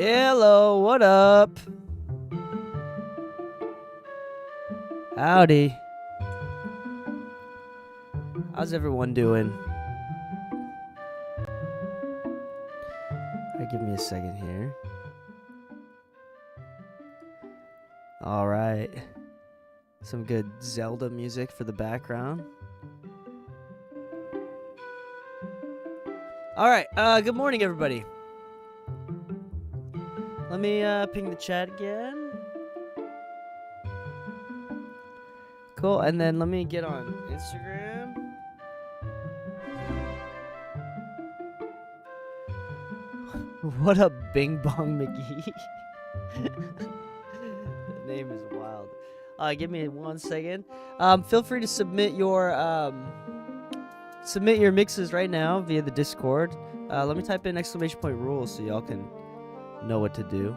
Hello, what up? Howdy. How's everyone doing? Give me a second here. All right. Some good Zelda music for the background. All right. Good morning, everybody. Let me ping the chat again. Cool. And then let me get on Instagram. What up, Bing Bong McGee? The name is wild. Give me 1 second. Feel free to submit your mixes right now via the Discord. Let me type in !rules so y'all can know what to do.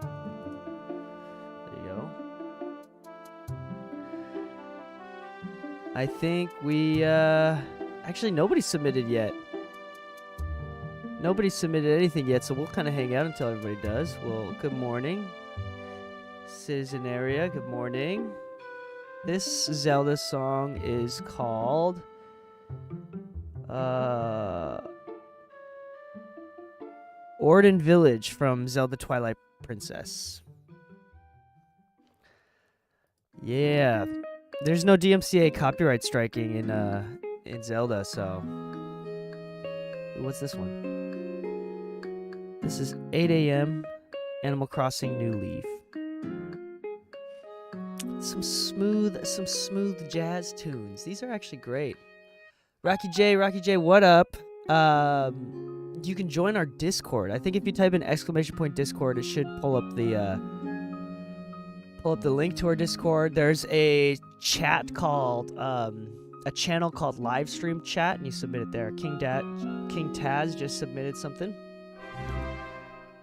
There you go. I think we actually nobody submitted yet. Nobody submitted anything yet, so we'll kind of hang out until everybody does. Well, good morning. Citizen Area, good morning. This Zelda song is called Orden Village from Zelda Twilight Princess. Yeah. There's no DMCA copyright striking in Zelda, so what's this one? This is 8 a.m. Animal Crossing New Leaf. Some smooth jazz tunes. These are actually great. Rocky J, what up? You can join our Discord. I think if you type in !Discord, it should pull up the link to our Discord. There's a chat called a channel called Livestream Chat, and you submit it there. King Taz just submitted something.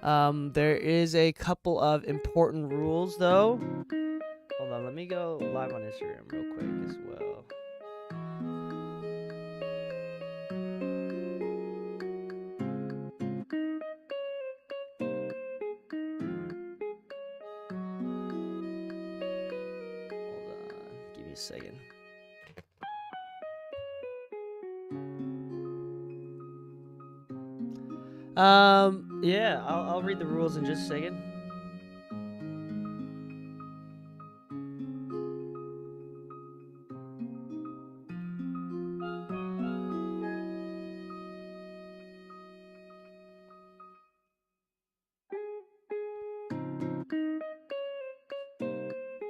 There is a couple of important rules, though. Hold on, let me go live on Instagram real quick as well. Hold on, give me a second. Yeah, I'll read the rules in just a second.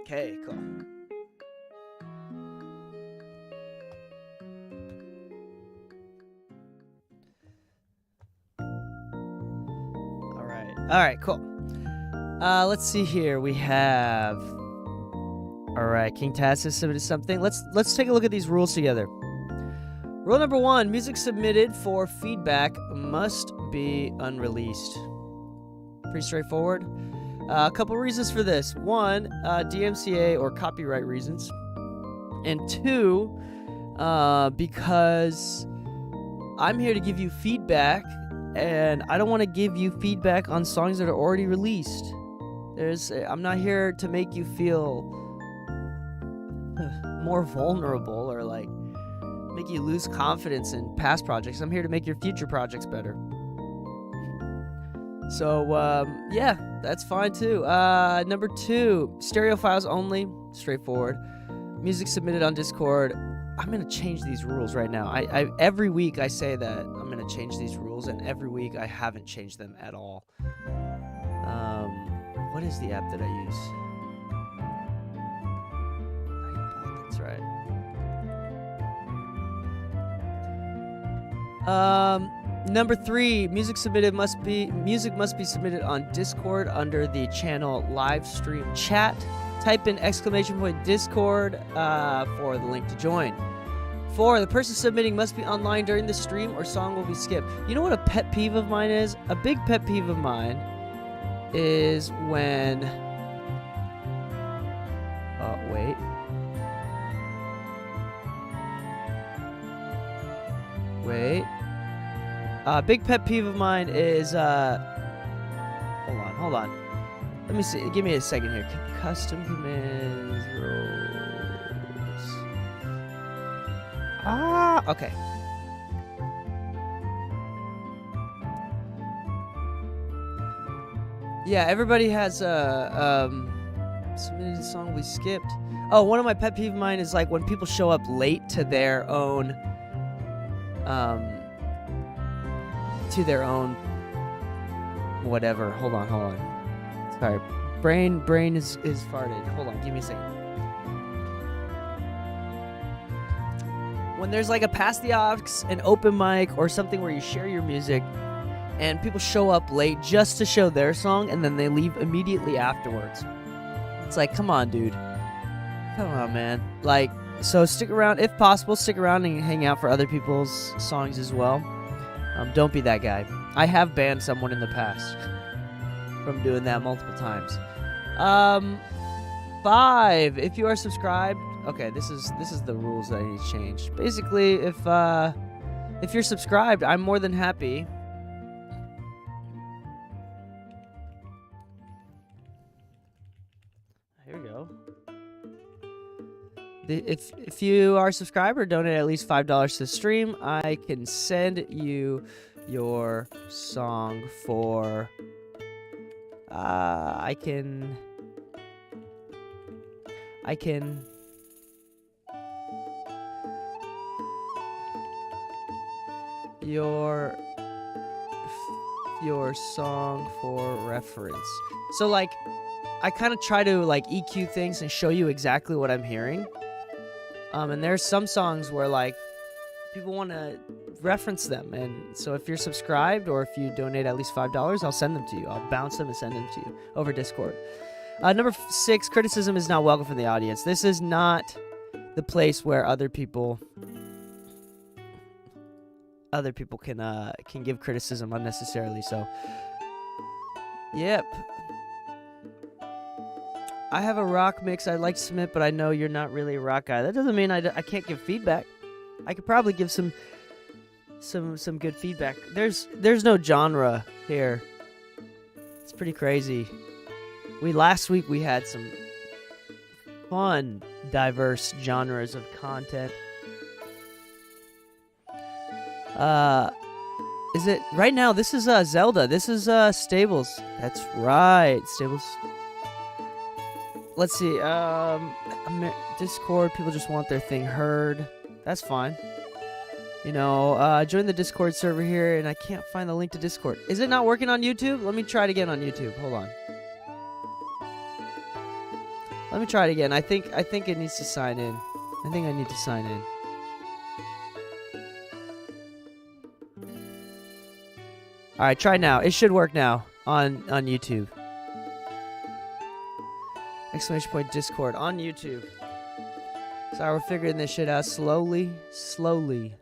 Okay, cool. All right, cool. Let's see here. We have. All right, King Taz has submitted something. Let's take a look at these rules together. Rule number 1: music submitted for feedback must be unreleased. Pretty straightforward. A couple reasons for this. 1, DMCA or copyright reasons. And 2, because I'm here to give you feedback, and I don't want to give you feedback on songs that are already released. I'm not here to make you feel more vulnerable or like make you lose confidence in past projects. I'm here to make your future projects better. So, yeah, that's fine too. Number 2, stereo files only. Straightforward. Music submitted on Discord. I'm going to change these rules right now. Every week I say that I'm going to change these rules, and every week I haven't changed them at all. What is the app that I use? Nightbot, that's right. Number 3, music must be submitted on Discord under the channel live stream chat. Type in !Discord for the link to join. 4, the person submitting must be online during the stream or song will be skipped. You know what a pet peeve of mine is? A big pet peeve of mine is when... wait. Wait. Big pet peeve of mine is, hold on. Let me see. Give me a second here. Custom commands, rules. Okay. Yeah, everybody has, submitted a song we skipped. Oh, one of my pet peeve of mine is, like, when people show up late to their own, whatever. Hold on. Sorry. Brain is farted. Hold on, give me a second. When there's like a Pass the Aux, an open mic, or something where you share your music, and people show up late just to show their song, and then they leave immediately afterwards. It's like, come on, dude. Come on, man. Like, so stick around. If possible, stick around and hang out for other people's songs as well. Don't be that guy. I have banned someone in the past from doing that multiple times. 5, if you are subscribed. Okay, this is the rules that I need to change. Basically, if you're subscribed, I'm more than happy. Here we go. If you are a subscriber, donate at least $5 to the stream, I can send you your song for I can your song for reference. So like I kind of try to like EQ things and show you exactly what I'm hearing. And there's some songs where like people want to reference them, and so if you're subscribed or if you donate at least $5, I'll send them to you. I'll bounce them and send them to you over Discord. Number 6, criticism is not welcome from the audience. This is not the place where other people can give criticism unnecessarily. So, yep. I have a rock mix I'd like to submit, but I know you're not really a rock guy. That doesn't mean I can't give feedback. I could probably give some good feedback. There's no genre here. It's pretty crazy. Last week we had some fun, diverse genres of content. Is it right now? This is Zelda. This is Stables. That's right, Stables. Let's see. Discord. People just want their thing heard. That's fine. You know, join the Discord server here, and I can't find the link to Discord. Is it not working on YouTube? Let me try it again on YouTube. Hold on. Let me try it again. I think it needs to sign in. I think I need to sign in. All right, try now. It should work now on YouTube. ! Discord on YouTube. Sorry, we're figuring this shit out slowly. Sorry,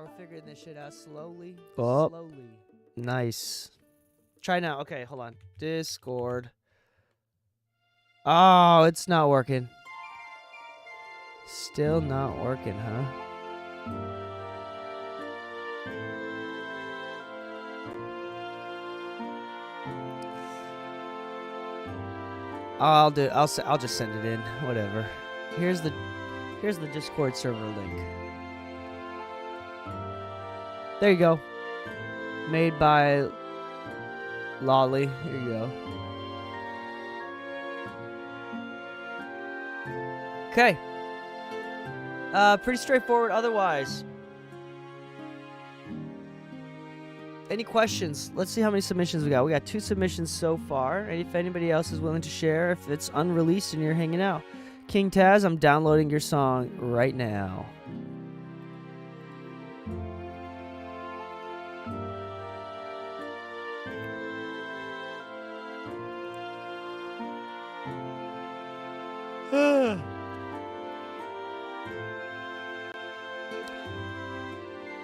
we're figuring this shit out slowly. Slowly. Nice. Try now. Okay, hold on. Discord. Oh, it's not working. Still not working, huh? I'll just send it in. Whatever. Here's the Discord server link. There you go. Made by Lolly. Here you go. Okay. Pretty straightforward otherwise. Any questions? Let's see how many submissions we got. We got 2 submissions so far. And if anybody else is willing to share, if it's unreleased and you're hanging out. King Taz, I'm downloading your song right now.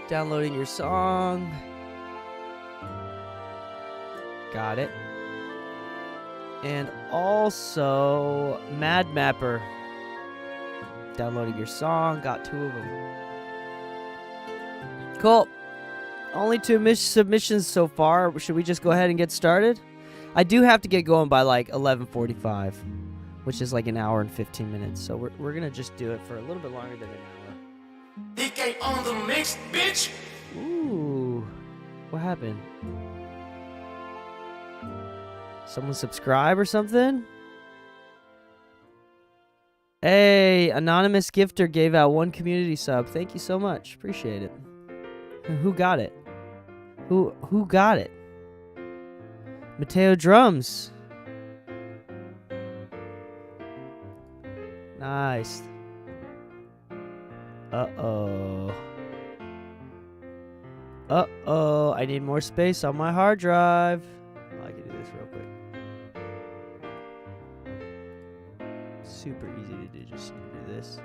Downloading your song. Got it. And also Mad Mapper. Downloading your song. Got 2 of them. Cool. Only 2 submissions so far. Should we just go ahead and get started? I do have to get going by like 11:45, which is like an hour and 15 minutes. So we're gonna just do it for a little bit longer than an hour. DK on the mix, bitch. Ooh, what happened? Someone subscribe or something? Hey, anonymous gifter gave out 1 community sub. Thank you so much. Appreciate it. Who got it? Who got it? Mateo Drums. Nice. Uh-oh. Uh-oh. I need more space on my hard drive. Oh, I can do this real quick. Super easy to do. Just do this.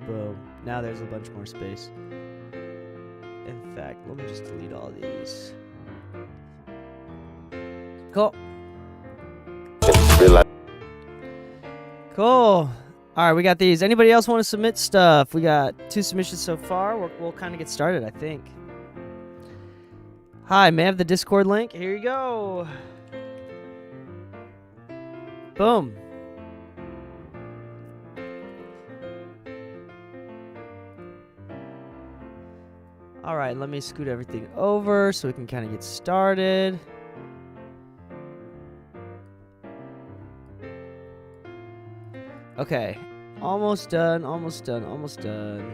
Boom. Now there's a bunch more space. In fact, let me just delete all these. Cool. Cool. All right, we got these. Anybody else want to submit stuff? We got 2 submissions so far. We'll kind of get started, I think. Hi, may I have the Discord link? Here you go. Boom. All right, let me scoot everything over so we can kind of get started. Okay, almost done, almost done, almost done.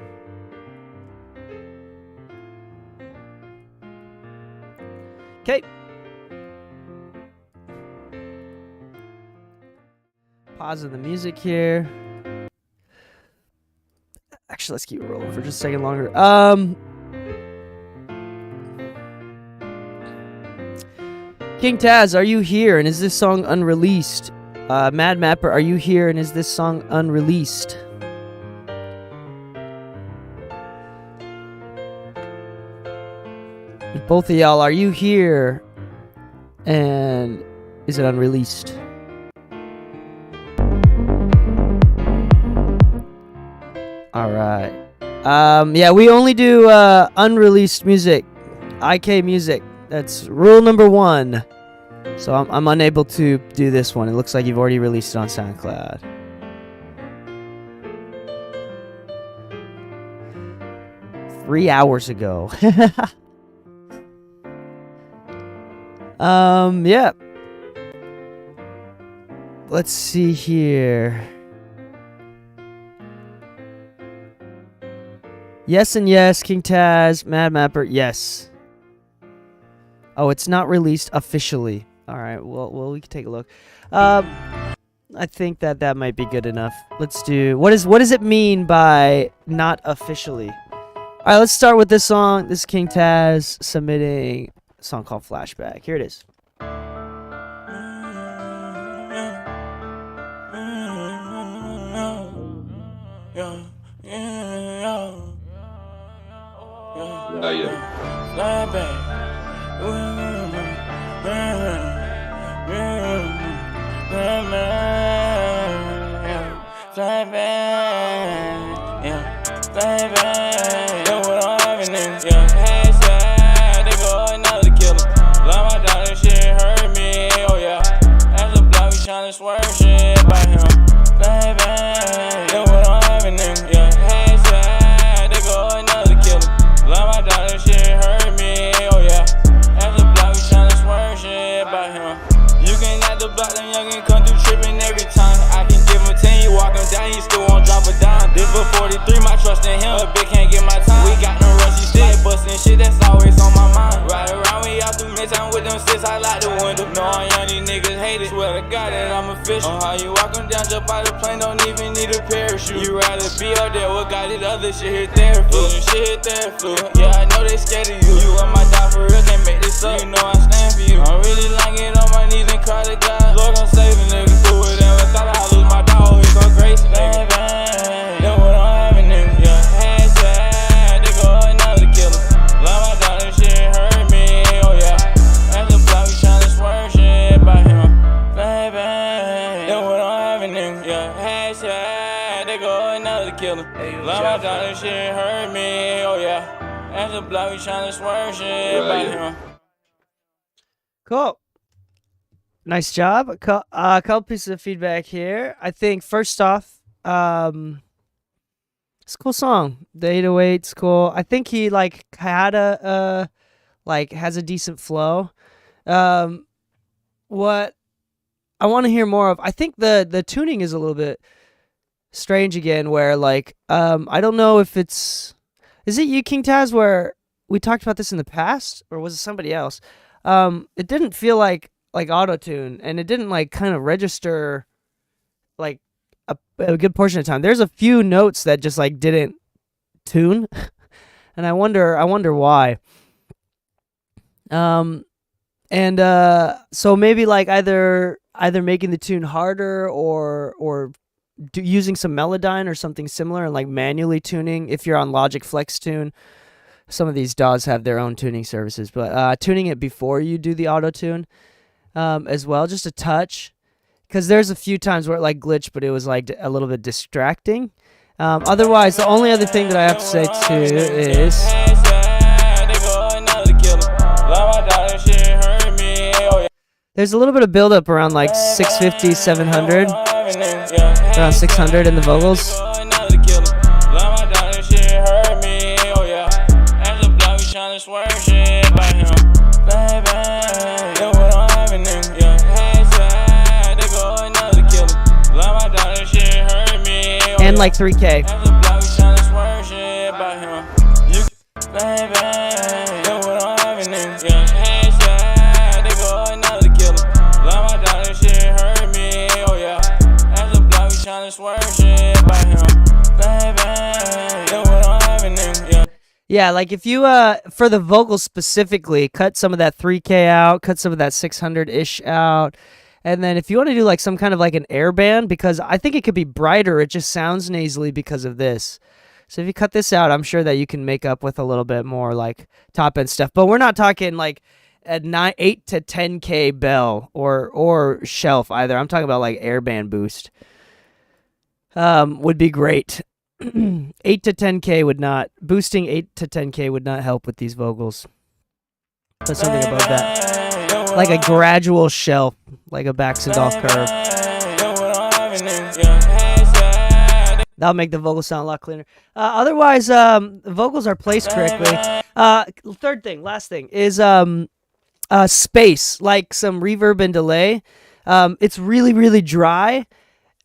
Okay. Pausing the music here. Actually, let's keep it rolling for just a second longer. King Taz, are you here? And is this song unreleased? Mad Mapper, are you here? And is this song unreleased? Both of y'all, are you here? And is it unreleased? All right. Yeah, we only do unreleased music. IK music. That's rule number 1. So I'm unable to do this one. It looks like you've already released it on SoundCloud. Three hours ago. Yeah. Let's see here. Yes and yes, King Taz, Mad Mapper, yes. Oh, it's not released officially. All right, well, we can take a look. I think that might be good enough. Let's do. What does it mean by not officially? All right, let's start with this song. This is King Taz submitting a song called Flashback. Here it is. Oh yeah. Swear shit about him. Fly back, yeah, what I'm having them. Yeah, headshot, they go another killer. Love my daughter, shit hurt me. Oh yeah, as a block, we tryna swear shit. block, them youngin' come through trippin' every time. I can give him 10, you walk him down, he still won't drop a dime. This for 43, my trust in him, a bitch can't get my time. We got no rusty stick, bustin' shit, that's always on my mind. Ride around, we out through midtown with them six, I like the window. Know I'm young, these niggas hate it, swear to God that I'm official. How you walk him down, jump out the plane, don't even need a parachute. You rather be up there, what got it other shit hit there, flu. Shit hit there, flu. Yeah, I know they scared of you. You want my dog for real, can't make this up. You know I stand for you. I'm really lying it on my knees and cry to God. Lord, don't save a nigga. Do it, never thought I'd lose my dog. It's so crazy, nigga. Know what I'm having, nigga. Yeah, hashtag, they go another killer. Love my dog, this shit hurt me. Oh yeah, that's the block, we tryna swerve shit by him. Baby, know what I'm having, nigga. Yeah, hashtag, they go another killer. Love my dog, this shit hurt me. Oh yeah, that's the block, we tryna swerve shit by him. Cool. Nice job. A couple pieces of feedback here. I think first off, it's a cool song. The 808's cool. I think he like had has a decent flow. What I want to hear more of, I think the tuning is a little bit strange again, where like I don't know if is it you, King Taz, where we talked about this in the past, or was it somebody else? It didn't feel like auto-tune, and it didn't like kind of register like a good portion of the time. There's a few notes that just like didn't tune, and I wonder why. So maybe like either making the tune harder or using some Melodyne or something similar, and like manually tuning if you're on Logic Flex Tune. Some of these DAWs have their own tuning services, but tuning it before you do the auto-tune as well, just a touch. Because there's a few times where it like glitched, but it was like a little bit distracting. Otherwise, the only other thing that I have to say too is there's a little bit of buildup around like 650, 700, around 600 in the vocals. And like 3K. Yeah, like if you for the vocals specifically, cut some of that 3K out, cut some of that 600-ish out. And then if you want to do like some kind of like an air band, because I think it could be brighter, it just sounds nasally because of this. So if you cut this out, I'm sure that you can make up with a little bit more like top end stuff. But we're not talking like a 8 to 10K bell or shelf either. I'm talking about like air band boost. Would be great. 8 to 10K would not, boosting 8 to 10K would not help with these vocals. Put something above that. Like a gradual shelf, like a Baxendorf curve. That'll make the vocals sound a lot cleaner. Otherwise, the vocals are placed correctly. Last thing, is space, like some reverb and delay. It's really, really dry.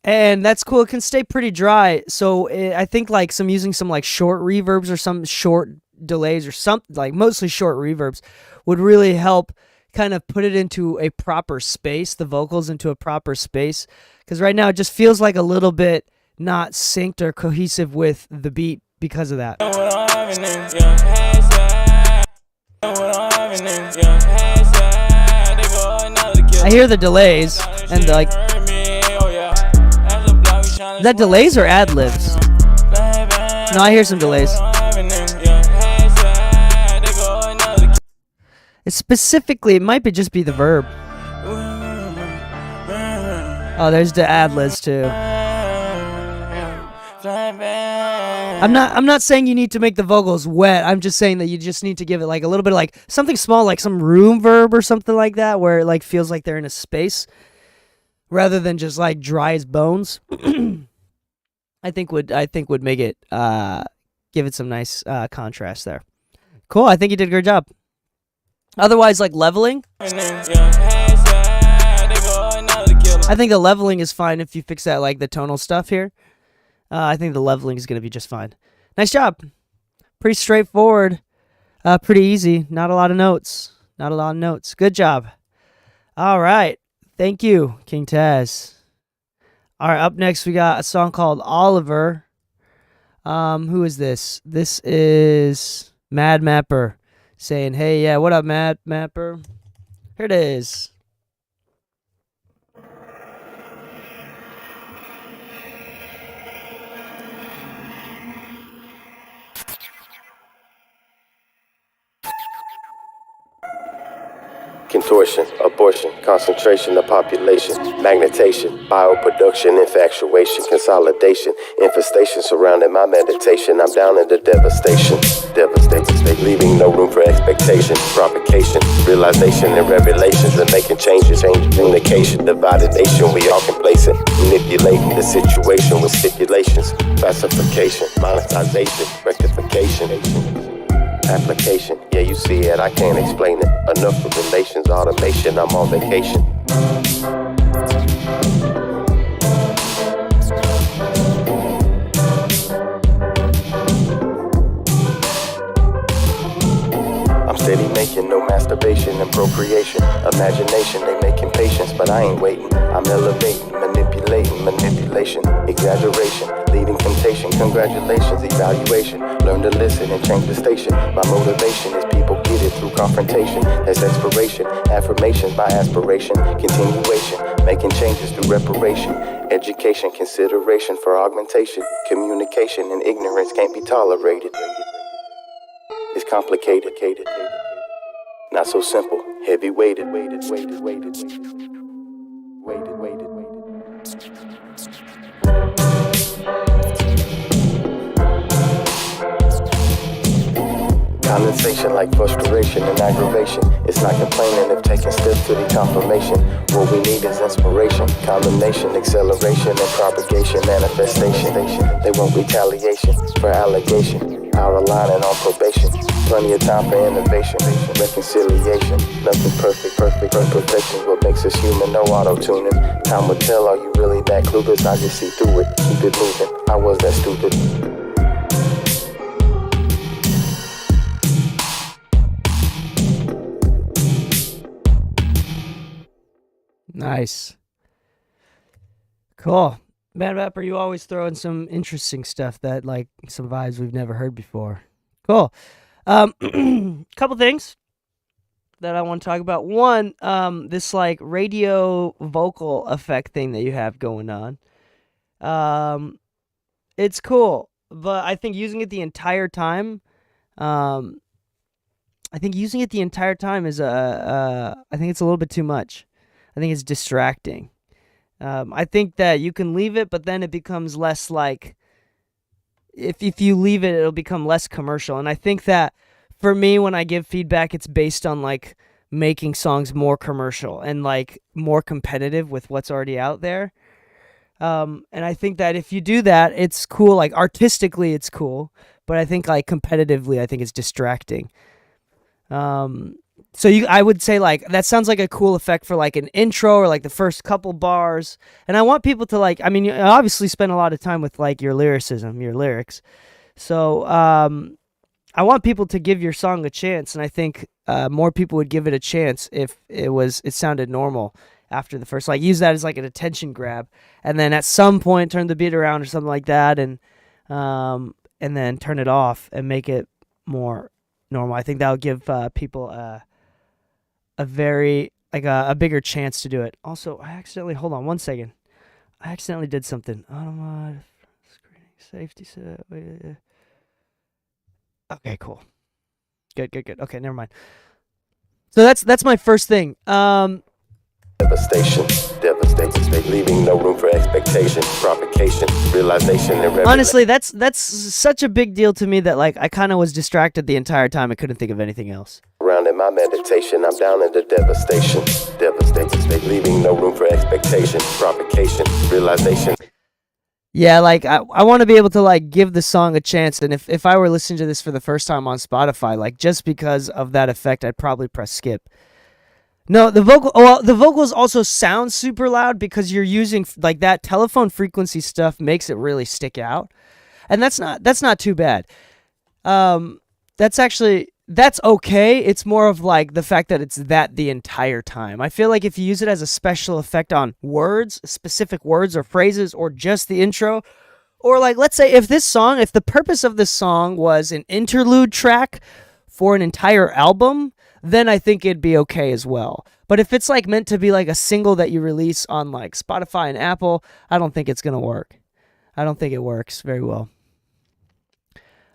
And that's cool. It can stay pretty dry. So I think like using some like short reverbs or some short delays or something, like mostly short reverbs, would really help kind of put it into a proper space, the vocals into a proper space. Because right now it just feels like a little bit not synced or cohesive with the beat because of that. I hear the delays and like... Is that delays or ad-libs? No, I hear some delays. It's specifically, it might just be the verb. Oh, there's the ad-libs too. I'm not saying you need to make the vocals wet. I'm just saying that you just need to give it like a little bit of like something small, like some room verb or something like that, where it like feels like they're in a space rather than just like dry as bones. I think would make it give it some nice contrast there. Cool. I think you did a great job. Otherwise, like leveling. I think the leveling is fine if you fix that, like the tonal stuff here. I think the leveling is going to be just fine. Nice job. Pretty straightforward. Pretty easy. Not a lot of notes. Not a lot of notes. Good job. All right. Thank you, King Taz. All right, up next we got a song called Oliver. Who is this? This is Mad Mapper saying, hey, yeah, what up, Mad Mapper? Here it is. Contortion, abortion, concentration of population, magnetation, bioproduction, infatuation, consolidation, infestation surrounding my meditation. I'm down in the devastation, leaving no room for expectation, provocation, realization and revelations and making changes, communication, divided nation, we all complacent, manipulating the situation with stipulations, classification, monetization, rectification. Application, yeah, you see it, I can't explain it. Enough of relations, automation, I'm on vacation. I'm steady making no masturbation and procreation. Imagination, they making patience, but I ain't waiting. I'm elevating, manipulating, manipulation, exaggeration, leading temptation, congratulations, evaluation. Learn to listen and change the station. My motivation is people get it through confrontation. There's expiration, affirmations by aspiration, continuation, making changes through reparation. Education, consideration for augmentation, communication and ignorance can't be tolerated. It's complicated, not so simple, heavy weighted. Condensation like frustration and aggravation. It's not complaining if taking steps to the confirmation. What we need is inspiration, combination, acceleration, and propagation, manifestation. They want retaliation for allegation. Our aligning on probation. Plenty of time for innovation, reconciliation. Nothing perfect, perfection. What makes us human, no auto-tuning. Time will tell, are you really that clueless? I just see through it, keep it moving. I was that stupid. Nice. Cool. Mad Rapper, you always throw in some interesting stuff that, like, some vibes we've never heard before. Cool. Couple things that I want to talk about. One, this, like, radio vocal effect thing that you have going on. It's cool, but I think using it the entire time, is I think it's a little bit too much. I think it's distracting. I think that you can leave it, but then it becomes less like, if you leave it, it'll become less commercial. And I think that for me, when I give feedback, it's based on like making songs more commercial and like more competitive with what's already out there. And I think that if you do that, it's cool. Like artistically, it's cool, but I think like competitively, I think it's distracting. So I would say like that sounds like a cool effect for like an intro or like the first couple bars. And I want people to like, I mean, you obviously spend a lot of time with like your lyricism, your lyrics. So I want people to give your song a chance, and I think more people would give it a chance if it sounded normal after the first. Like use that as like an attention grab, and then at some point turn the beat around or something like that, and then turn it off and make it more normal. I think that'll give people a bigger chance to do it. Also, hold on one second. I accidentally did something. Automatic screening safety set. Okay, cool. Good. Okay, never mind. So that's my first thing. Devastation, leaving no room for expectation, provocation, realization, and revelation. Honestly, that's such a big deal to me that like I kind of was distracted the entire time. I couldn't think of anything else. Around in my meditation, I'm down in the devastation, leaving no room for expectation, provocation, realization. Yeah, like I want to be able to like give the song a chance, and if I were listening to this for the first time on Spotify, like just because of that effect, I'd probably press skip. No, the vocal. Well, the vocals also sound super loud because you're using like that telephone frequency stuff makes it really stick out, and that's not too bad. That's okay. It's more of like the fact that it's that the entire time. I feel like if you use it as a special effect on words, specific words or phrases, or just the intro, or like let's say if the purpose of this song was an interlude track for an entire album, then I think it'd be okay as well. But if it's like meant to be like a single that you release on like Spotify and Apple, I don't think it's gonna work. I don't think it works very well.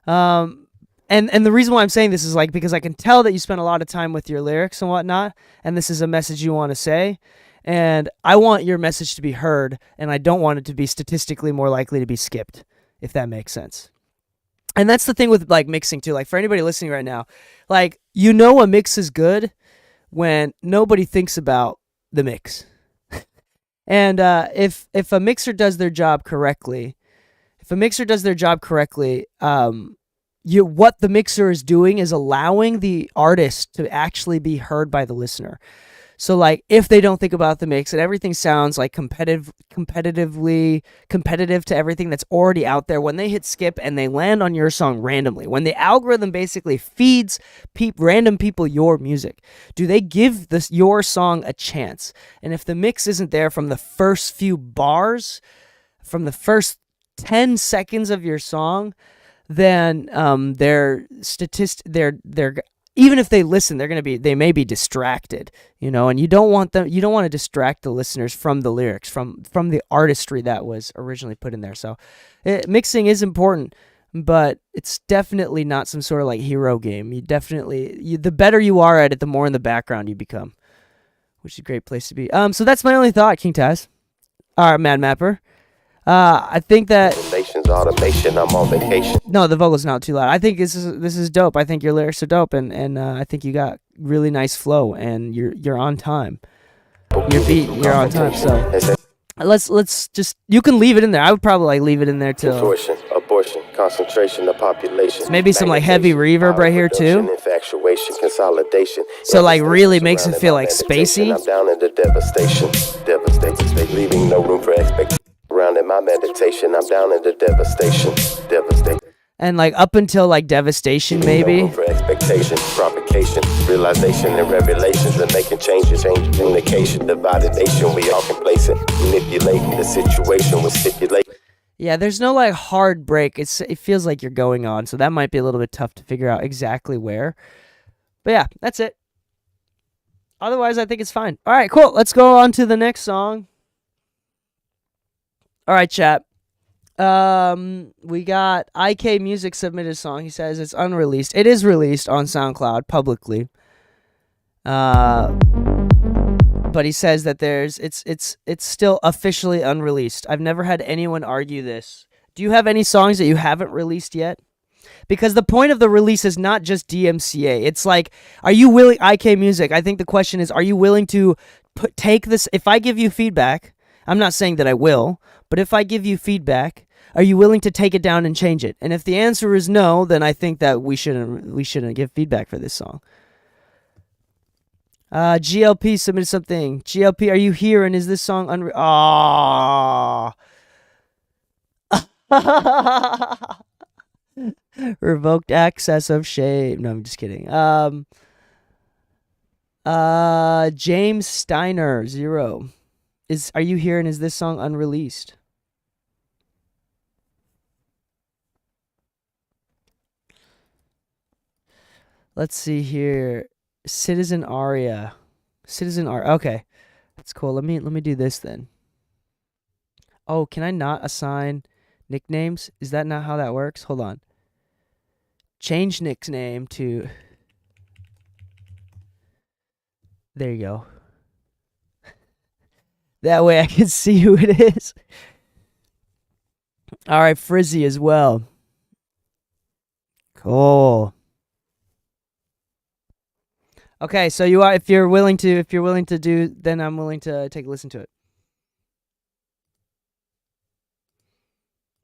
And the reason why I'm saying this is like because I can tell that you spend a lot of time with your lyrics and whatnot, and this is a message you want to say, and I want your message to be heard, and I don't want it to be statistically more likely to be skipped, if that makes sense. And that's the thing with like mixing too. Like for anybody listening right now, like a mix is good when nobody thinks about the mix. And if a mixer does their job correctly, what the mixer is doing is allowing the artist to actually be heard by the listener. So like if they don't think about the mix and everything sounds like competitive to everything that's already out there, when they hit skip and they land on your song randomly, when the algorithm basically feeds random people your music, do they give your song a chance? And if the mix isn't there from the first few bars, from the first 10 seconds of your song, then they're even if they listen, they may be distracted, and you don't want to distract the listeners from the lyrics, from the artistry that was originally put in there. So mixing is important, but it's definitely not some sort of like hero game. The better you are at it, the more in the background you become, which is a great place to be. So that's my only thought, King Taz. All right, Mad Mapper. I think that Automation, I'm on vacation. No, the vocal's not too loud. I think this is dope. I think your lyrics are dope, and I think you got really nice flow, and you're on time. Your beat, you're on time. So let's just, you can leave it in there. I would probably like leave it in there till abortion, concentration of population. Maybe some like heavy reverb right here too. Infatuation, consolidation. So like really makes it feel like spacey. I'm down into devastation, leaving no room for expectation. Around in my meditation, I'm down into devastation. And like up until like devastation, maybe. For expectation, provocation, realization, and revelations, and making changes, communication, divided nation, we all complacent, manipulating the situation with stipulation. Yeah, there's no like hard break. It feels like you're going on, so that might be a little bit tough to figure out exactly where. But yeah, that's it. Otherwise, I think it's fine. All right, cool. Let's go on to the next song. All right, chat. We got IK Music submitted a song. He says it's unreleased. It is released on SoundCloud publicly. But he says that it's still officially unreleased. I've never had anyone argue this. Do you have any songs that you haven't released yet? Because the point of the release is not just DMCA. It's like, are you willing, IK Music? I think the question is, are you willing to take this? If I give you feedback, I'm not saying that I will, but if I give you feedback, are you willing to take it down and change it? And if the answer is no, then I think that we shouldn't give feedback for this song. GLP submitted something. GLP, are you here? And is this song revoked access of shame? No, I'm just kidding. James Steiner 0. Are you here? And is this song unreleased? Let's see here. Citizen Aria. Okay. That's cool. Let me do this then. Oh, can I not assign nicknames? Is that not how that works? Hold on. Change Nick's name to... There you go. That way I can see who it is. All right, Frizzy as well. Cool. Okay, so if you're willing to do, then I'm willing to take a listen to it.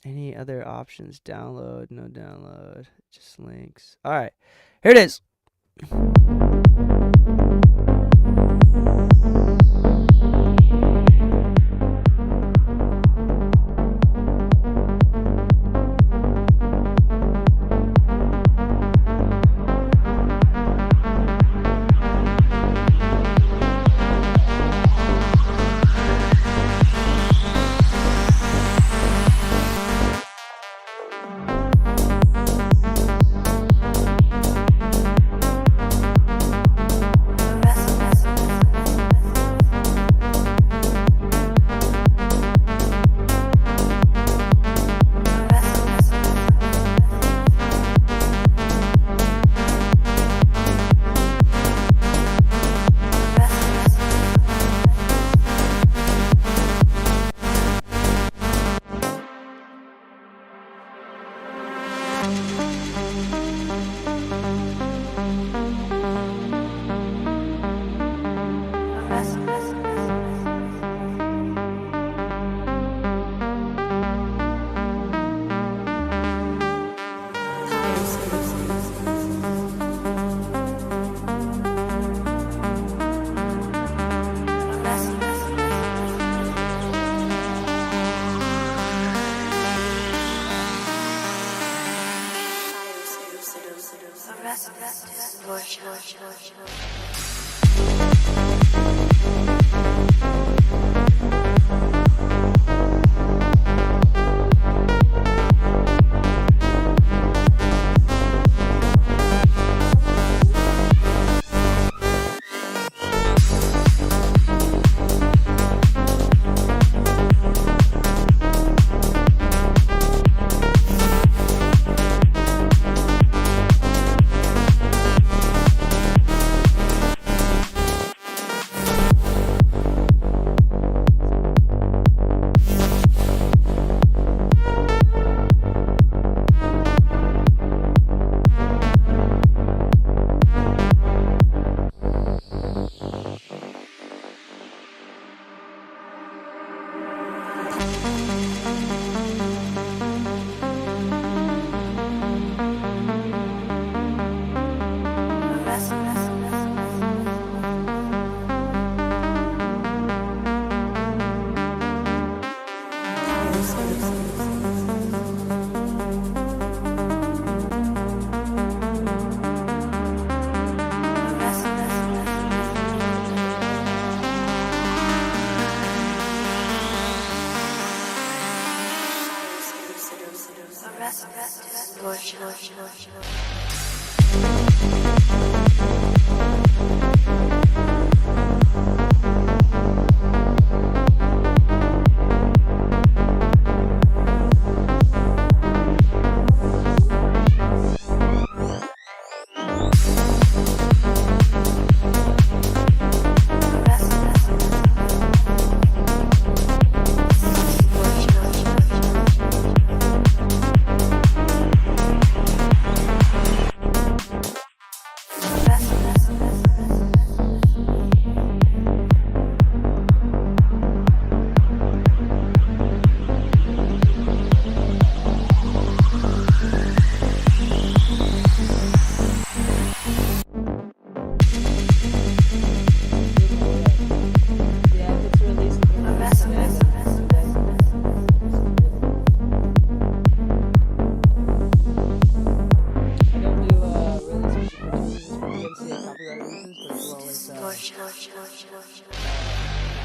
Any other options? Download, no download, just links. All right, here it is.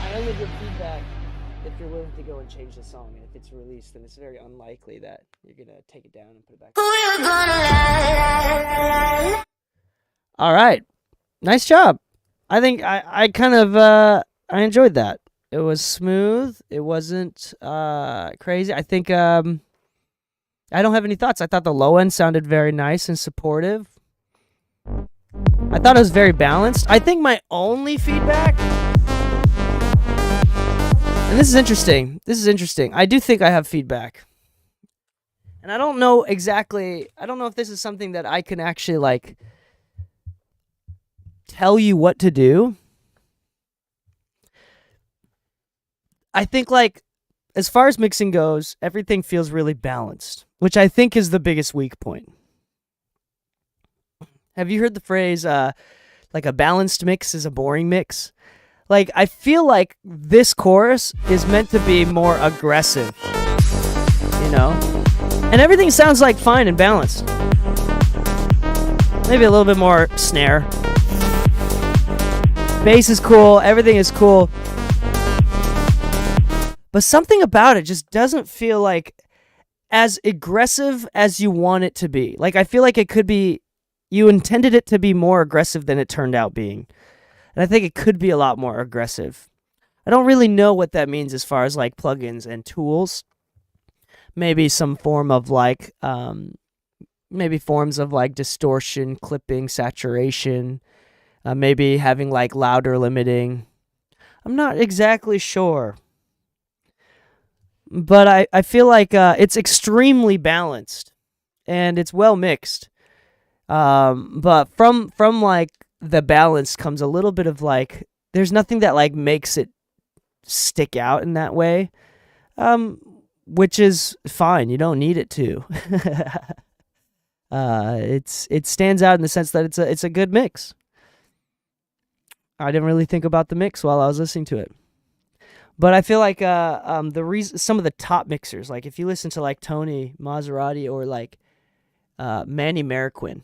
I only give feedback if you're willing to go and change the song, and if it's released, then it's very unlikely that you're gonna take it down and put it back. All right, nice job. I think I kind of I enjoyed that. It was smooth. It wasn't crazy. I think I don't have any thoughts. I thought the low end sounded very nice and supportive. I thought it was very balanced. I think my only feedback, and this is interesting. I do think I have feedback. And I don't know exactly, I don't know if this is something that I can actually like tell you what to do. I think like as far as mixing goes, everything feels really balanced, which I think is the biggest weak point. Have you heard the phrase, the like a balanced mix is a boring mix. Like, I feel like this chorus is meant to be more aggressive, you know? And everything sounds like fine and balanced. Maybe a little bit more snare. Bass is cool, everything is cool. But something about it just doesn't feel like as aggressive as you want it to be. Like, I feel like it could be, you intended it to be more aggressive than it turned out being. And I think it could be a lot more aggressive. I don't really know what that means as far as like plugins and tools. Maybe some form of like, maybe forms of like distortion, clipping, saturation. Maybe having like louder limiting. I'm not exactly sure. But I feel like it's extremely balanced. And it's well mixed. But from like the balance comes a little bit of like, there's nothing that like makes it stick out in that way, which is fine. You don't need it to. It stands out in the sense that it's a good mix. I didn't really think about the mix while I was listening to it, but I feel like the reason some of the top mixers, like if you listen to like Tony Maserati or like Manny Marroquin.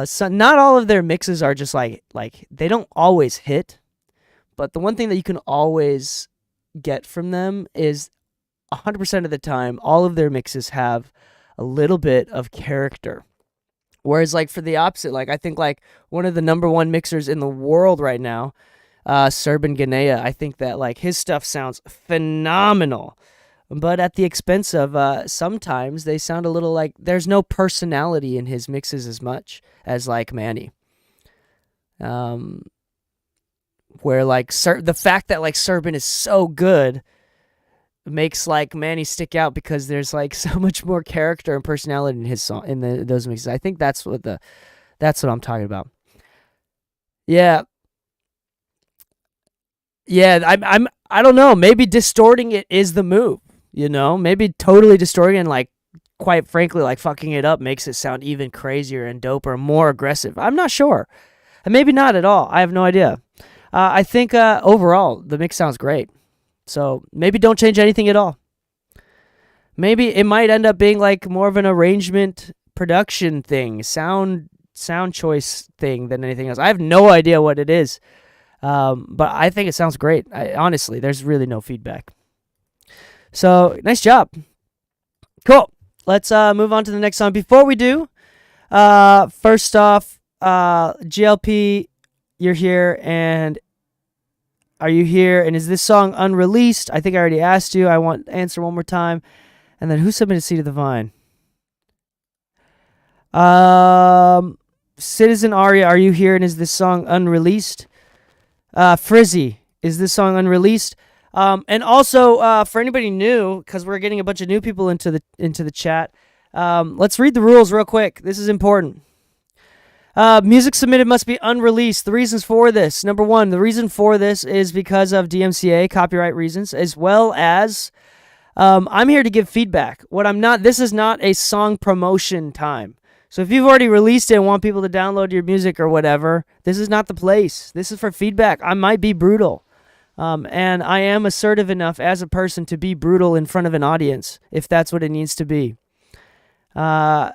So not all of their mixes are just like they don't always hit, but the one thing that you can always get from them is 100% of the time, all of their mixes have a little bit of character. Whereas like for the opposite, like I think like one of the number one mixers in the world right now, Serban Ghenea, I think that like his stuff sounds phenomenal. But at the expense of sometimes they sound a little like there's no personality in his mixes as much as like Manny. Where like the fact that like Serban is so good makes like Manny stick out because there's like so much more character and personality in his song those mixes. I think that's what I'm talking about. Yeah. Yeah, I don't know, maybe distorting it is the move. You know, maybe totally distorting and like, quite frankly, like fucking it up makes it sound even crazier and doper, more aggressive. I'm not sure. And maybe not at all. I have no idea. I think overall, the mix sounds great. So maybe don't change anything at all. Maybe it might end up being like more of an arrangement production thing, sound choice thing than anything else. I have no idea what it is. But I think it sounds great. Honestly, there's really no feedback. So, nice job. Cool. Let's move on to the next song. Before we do, first off, GLP, you're here, and are you here? And is this song unreleased? I think I already asked you. I want to answer one more time. And then who submitted Seed of the Vine? Citizen Aria, are you here? And is this song unreleased? Frizzy, is this song unreleased? And also, for anybody new, because we're getting a bunch of new people into the chat, let's read the rules real quick. This is important. Music submitted must be unreleased. The reasons for this: number one, the reason for this is because of DMCA copyright reasons, as well as I'm here to give feedback. This is not a song promotion time. So if you've already released it and want people to download your music or whatever, this is not the place. This is for feedback. I might be brutal. And I am assertive enough as a person to be brutal in front of an audience, if that's what it needs to be. If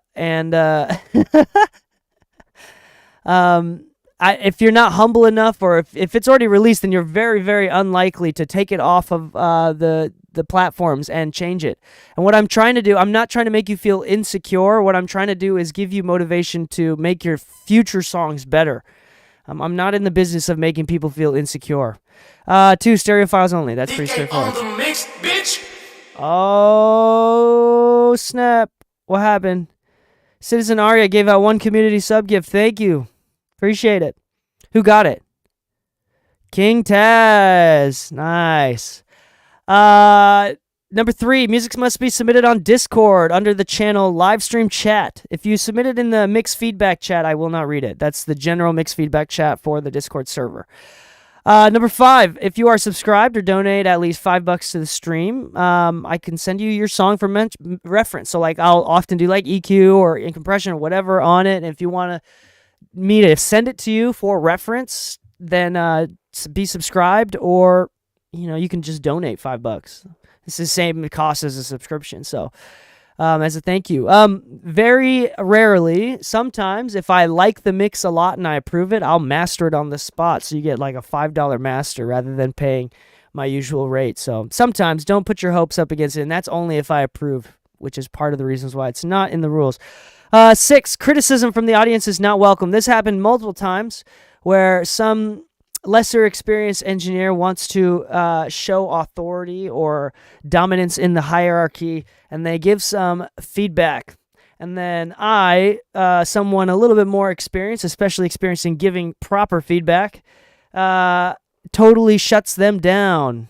you're not humble enough, or if it's already released, then you're very, very unlikely to take it off of the platforms and change it. And what I'm trying to do, I'm not trying to make you feel insecure. What I'm trying to do is give you motivation to make your future songs better. I'm not in the business of making people feel insecure. 2 stereophiles only. That's pretty straightforward. On the mix, bitch. Oh, snap. What happened? Citizen Aria gave out 1 community sub gift. Thank you. Appreciate it. Who got it? King Taz. Nice. Number 3, music must be submitted on Discord under the channel live stream chat. If you submit it in the mix feedback chat, I will not read it. That's the general mix feedback chat for the Discord server. Number 5, if you are subscribed or donate at least $5 to the stream, I can send you your song for reference. So like I'll often do like EQ or in compression or whatever on it. And if you want to me to send it to you for reference, then be subscribed, or you can just donate $5. It's the same cost as a subscription. So as a thank you. Very rarely, sometimes if I like the mix a lot and I approve it, I'll master it on the spot. So you get like a $5 master rather than paying my usual rate. So sometimes don't put your hopes up against it, and that's only if I approve, which is part of the reasons why it's not in the rules. 6, criticism from the audience is not welcome. This happened multiple times where some lesser experienced engineer wants to show authority or dominance in the hierarchy, and they give some feedback. And then someone a little bit more experienced, especially experienced in giving proper feedback, totally shuts them down.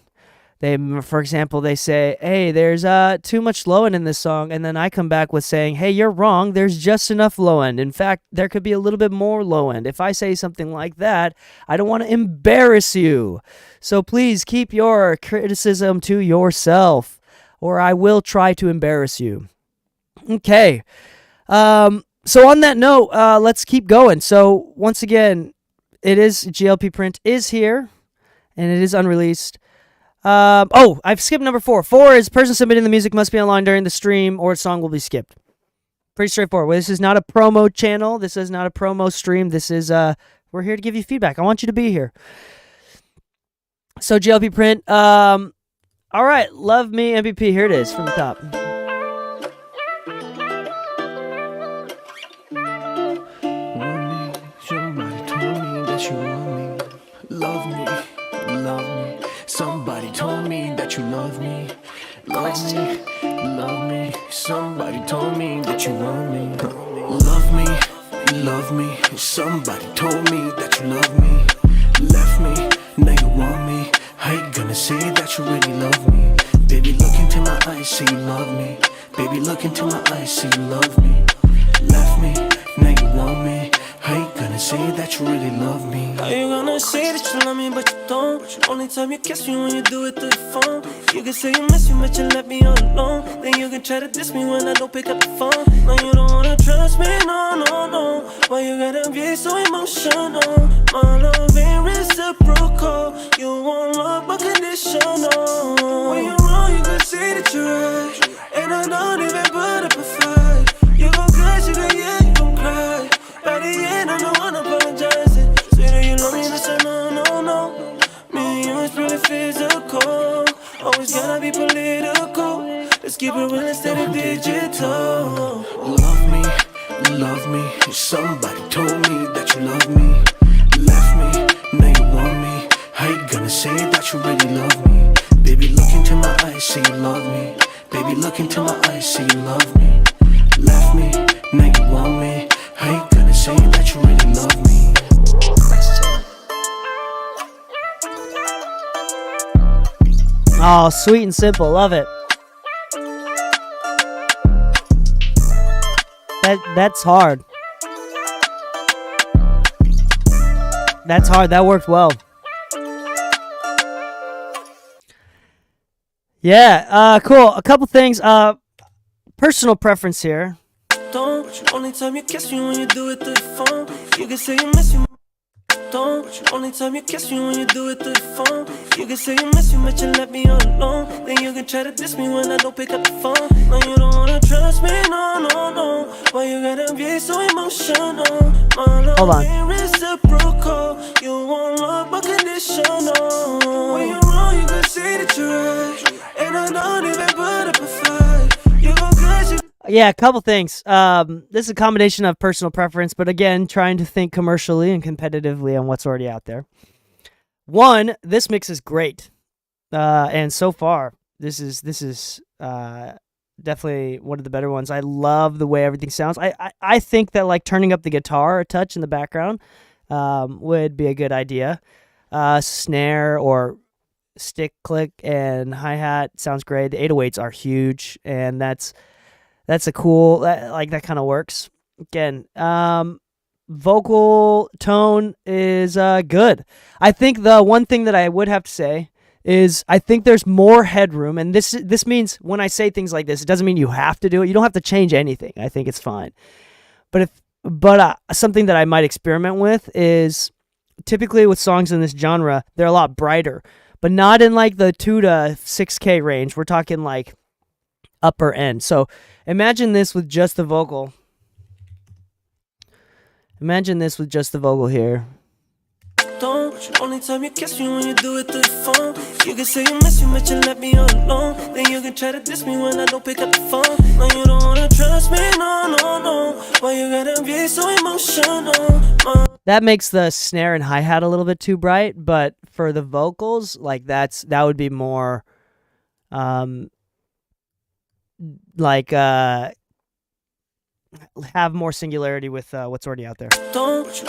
For example, they say, hey, there's too much low end in this song, and then I come back with saying, hey, you're wrong, there's just enough low end. In fact, there could be a little bit more low end. If I say something like that, I don't want to embarrass you. So please keep your criticism to yourself, or I will try to embarrass you. Okay. So on that note, let's keep going. So once again, GLP Print is here, and it is unreleased. I've skipped number 4. 4 is person submitting the music must be online during the stream or its song will be skipped. Pretty straightforward. This is not a promo channel. This is not a promo stream. This is, we're here to give you feedback. I want you to be here. So GLP Print, all right, Love Me MVP. Here it is from the top. Somebody told me that you love me. Love me, love me. Somebody told me that you love me. Love me, love me. Somebody told me that you love me. Left me, now you want me. How you gonna say that you really love me? Baby, look into my eyes, say you love me. Baby, look into my eyes, say you love me. Left me, now you want me. How you gonna say that you really love me? How you gonna say that you love me but you don't? Only time you kiss me when you do it through the phone. You can say you miss me but you let me all alone. Then you can try to diss me when I don't pick up the phone. No, you don't wanna trust me, no, no, no. Why you gotta be so emotional? My love ain't reciprocal. You want love but conditional. When you're wrong you can say that you're right, and I don't even put up a fight. You gon' cry, you gon' yeah, you gon' cry. By the end, I don't wanna apologize. Say that you love me, and I say no, no, no. Me and you is really physical. Always gotta be political. Let's keep it real instead of digital. Love me, love me. Somebody told me that you love me. Left me, now you want me. How you gonna say that you really love me? Baby, look into my eyes, say you love me. Baby, look into my eyes, say you love me. Left me, now you want me. How you gonna say that you really love me? Oh, sweet and simple. Love it. That's hard. That's hard. That worked well. Yeah, cool. A couple things. Personal preference here. Don't. Only time you kiss me when you do it through the phone. You can say you miss me. Don't. Only time you kiss me when you do it through the phone. You can say you miss me, but you let me all alone. Then you can try to diss me when I don't pick up the phone. No, you don't wanna trust me, no, no, no. Why you gotta be so emotional? My love ain't reciprocal. You want love but conditional. When you're wrong, you can say that you're right, and I don't even put up a fight. You gon' crash you. Yeah, a couple things. This is a combination of personal preference, but again, trying to think commercially and competitively on what's already out there. One, this mix is great, and so far, this is definitely one of the better ones. I love the way everything sounds. I think that like turning up the guitar a touch in the background would be a good idea. Snare or stick click and hi-hat sounds great. The 808s are huge, and that's a cool, that kind of works. Again, vocal tone is good. I think the one thing that I would have to say is I think there's more headroom, and this means when I say things like this, it doesn't mean you have to do it. You don't have to change anything. I think it's fine. But But something that I might experiment with is typically with songs in this genre, they're a lot brighter, but not in like the 2 to 6K range. We're talking like upper end. So imagine this with just the vocal. Imagine this with just the vocal here. Only time you kiss me when you do it through the phone. You can say you miss me, but you let me all alone. Then you can try to diss me when I don't pick up the phone. No, you don't wanna trust me, no. Why you gotta be so emotional? That makes the snare and hi-hat a little bit too bright, but for the vocals, like that would be more have more singularity with what's already out there.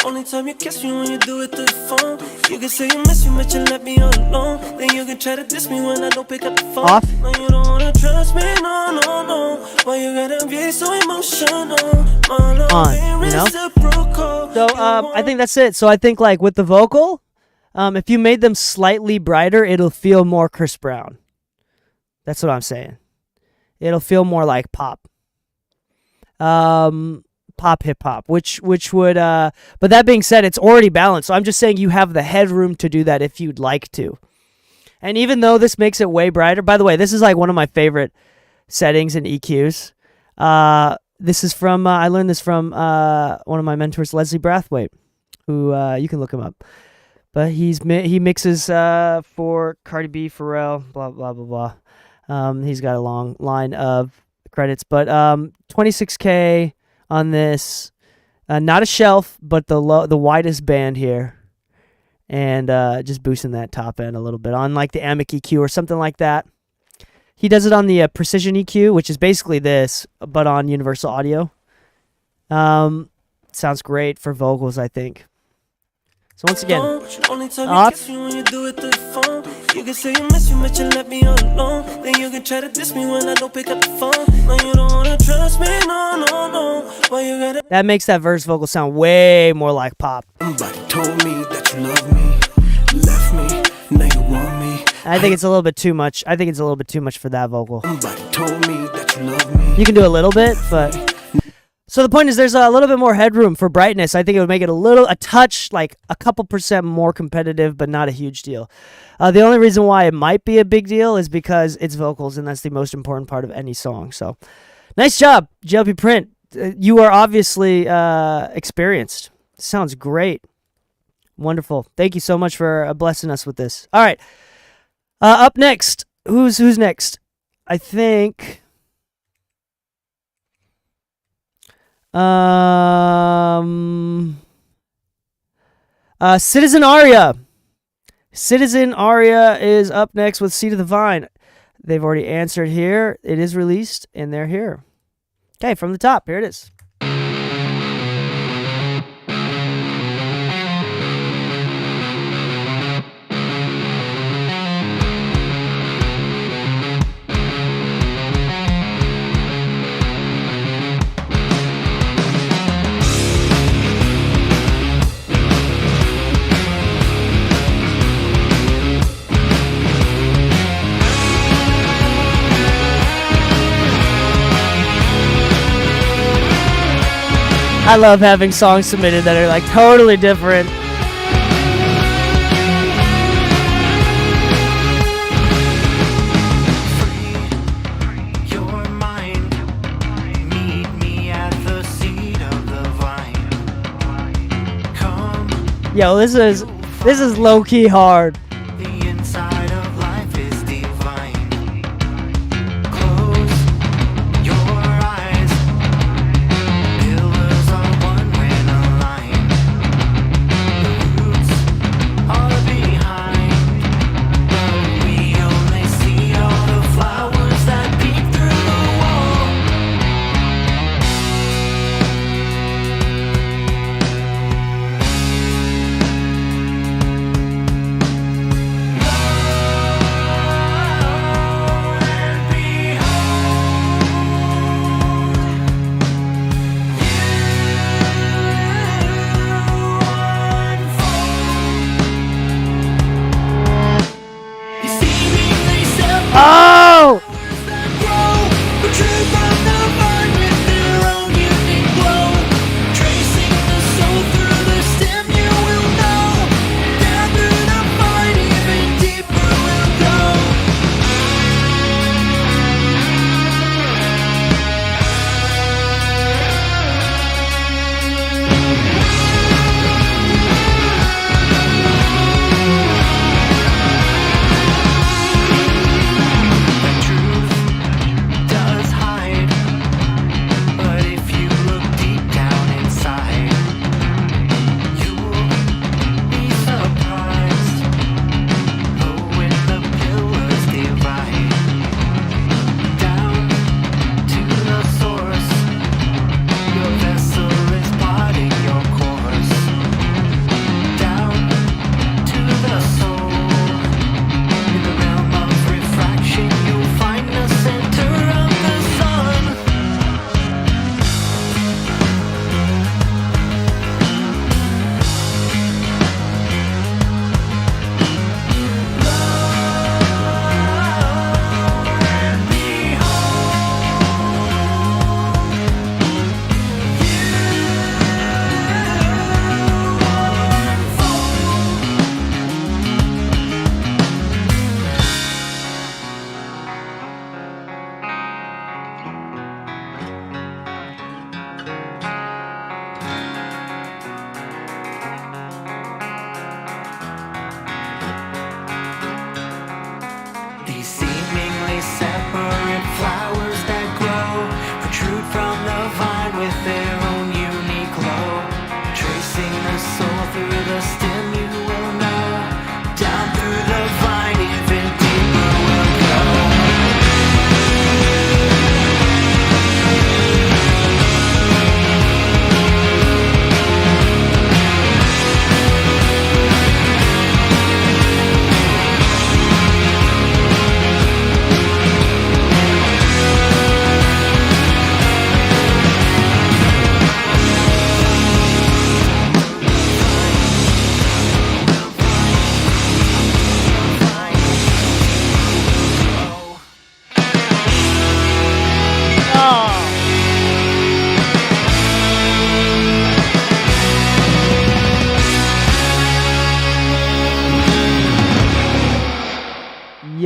Only time you kiss me when you do it through the phone. You can say you miss me, but you let me all alone. Then you can try to diss me when I don't pick up the phone. Off. No, you don't wanna trust me, no. Why you gotta be so emotional? On, you know? So I think that's it. So I think like with the vocal, if you made them slightly brighter, it'll feel more Chris Brown. That's what I'm saying. It'll feel more like pop. Pop hip hop, which would but that being said, it's already balanced. So I'm just saying you have the headroom to do that if you'd like to. And even though this makes it way brighter, by the way, this is like one of my favorite settings in EQs. This is from I learned this from one of my mentors, Leslie Brathwaite, who you can look him up. But he mixes for Cardi B, Pharrell, blah blah blah blah. He's got a long line of credits, but 26K on this, not a shelf, but the widest band here, and just boosting that top end a little bit on like the Amic EQ or something like that. He does it on the Precision EQ, which is basically this, but on Universal Audio. Sounds great for vocals, I think. So once again, off. You can say you miss me, but you let me all alone. Then you can try to diss me when I don't pick up the phone. No, you don't wanna trust me, no. Why you gotta? That makes that verse vocal sound way more like pop. Somebody told me that you love me, left me, now you want me. I think it's a little bit too much. I think it's a little bit too much for that vocal. Somebody told me that you love me. You can do a little bit, but so the point is there's a little bit more headroom for brightness. I think it would make it a touch, like a couple % more competitive, but not a huge deal. The only reason why it might be a big deal is because it's vocals, and that's the most important part of any song. So nice job, JLP Print. You are obviously experienced. Sounds great. Wonderful. Thank you so much for blessing us with this. All right. Up next. Who's next? I think Citizen Aria. Citizen Aria is up next with Seed of the Vine. They've already answered here. It is released, and they're here. Okay, from the top, here it is. I love having songs submitted that are like totally different. Your mind, meet me at the seed of the vine. Come, Yo, this is low key hard. the inside of life is divine. Close your eyes. Pillars are one when aligned. The roots are behind, but we only see all the flowers that peek through the wall.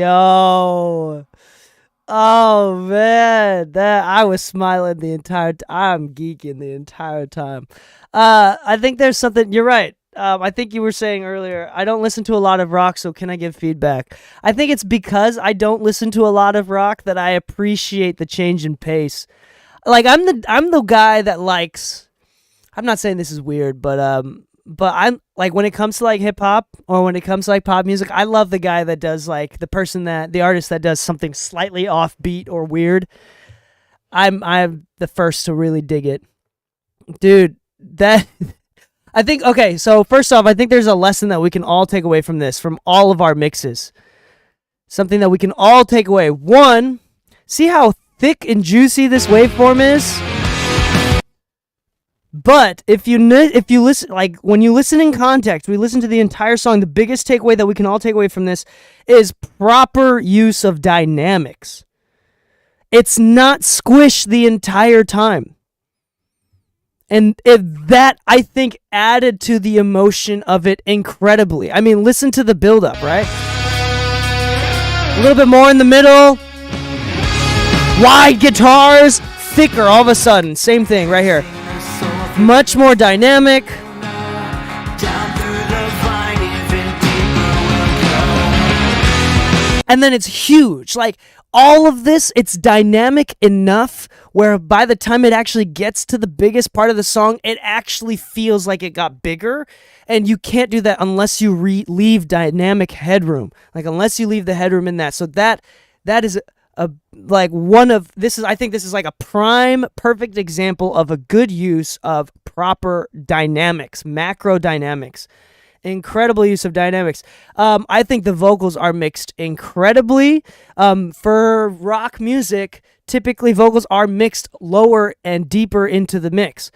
Yo. Oh man, that I was smiling the entire I'm geeking the entire time. I think there's something you're right. I think you were saying earlier, I don't listen to a lot of rock, so can I give feedback? I think it's because I don't listen to a lot of rock that I appreciate the change in pace. Like I'm the guy that likes, I'm not saying this is weird, but I'm like when it comes to like hip hop or when it comes to like pop music, I love the guy that does like the artist that does something slightly offbeat or weird. I'm the first to really dig it. Dude, that I think okay, so first off, I think there's a lesson that we can all take away from this, from all of our mixes. Something that we can all take away. One, see how thick and juicy this waveform is? But if you listen, like when you listen in context, we listen to the entire song, the biggest takeaway that we can all take away from this is proper use of dynamics. It's not squish the entire time. And that, I think, added to the emotion of it incredibly. I mean, listen to the build-up, right? A little bit more in the middle. Wide guitars, thicker all of a sudden. Same thing right here. Much more dynamic. And then it's huge. Like, all of this, it's dynamic enough where by the time it actually gets to the biggest part of the song, it actually feels like it got bigger. And you can't do that unless you leave dynamic headroom. Like, unless you leave the headroom in that. So that is I think this is like a prime perfect example of a good use of proper dynamics, macro dynamics. Incredible use of dynamics. I think the vocals are mixed incredibly. For rock music, typically vocals are mixed lower and deeper into the mix.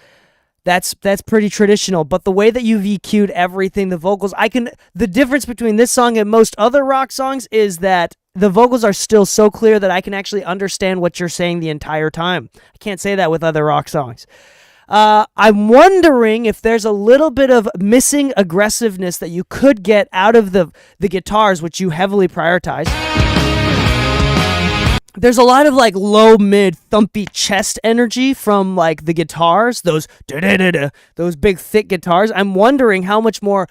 That's pretty traditional, but the way that you've EQ'd everything, the vocals, the difference between this song and most other rock songs is that the vocals are still so clear that I can actually understand what you're saying the entire time. I can't say that with other rock songs. I'm wondering if there's a little bit of missing aggressiveness that you could get out of the guitars, which you heavily prioritize. There's a lot of like low, mid, thumpy chest energy from like the guitars, those big, thick guitars. I'm wondering how much more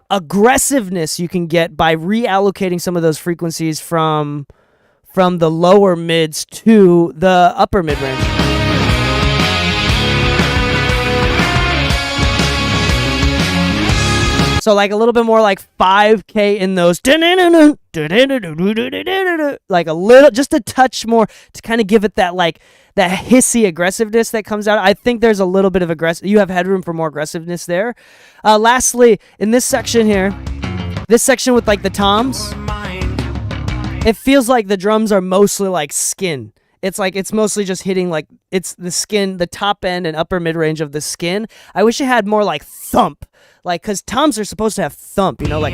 aggressiveness you can get by reallocating some of those frequencies from the lower mids to the upper mid range. So like a little bit more like 5K in those, like a little, just a touch more to kind of give it that like that hissy aggressiveness that comes out. I think there's a little bit of you have headroom for more aggressiveness there. Lastly, in this section here, this section with like the toms, it feels like the drums are mostly like skin. It's mostly just hitting like it's the skin, the top end and upper mid range of the skin. I wish it had more like thump. Like, because toms are supposed to have thump, you know, like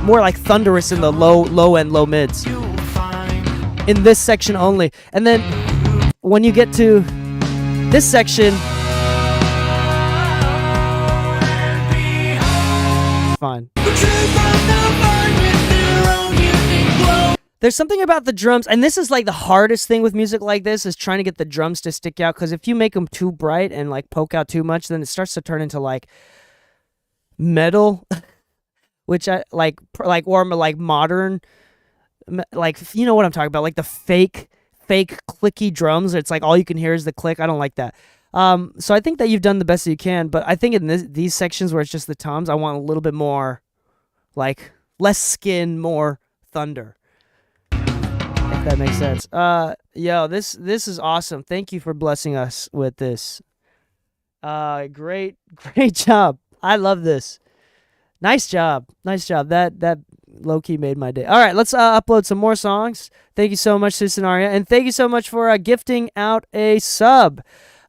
more like thunderous in the low end, low mids. In this section only. And then when you get to this section, fine. There's something about the drums, and this is like the hardest thing with music like this, is trying to get the drums to stick out, because if you make them too bright and like poke out too much, then it starts to turn into like metal, which I like or like modern, like, you know what I'm talking about, like the fake clicky drums. It's like all you can hear is the click. I don't like that. So I think that you've done the best that you can, but I think in these sections where it's just the toms, I want a little bit more, like less skin, more thunder. If that makes sense. Yo, this is awesome. Thank you for blessing us with this. Great job. I love this. Nice job. That low-key made my day. All right, let's upload some more songs. Thank you so much, Susanaria, and thank you so much for gifting out a sub.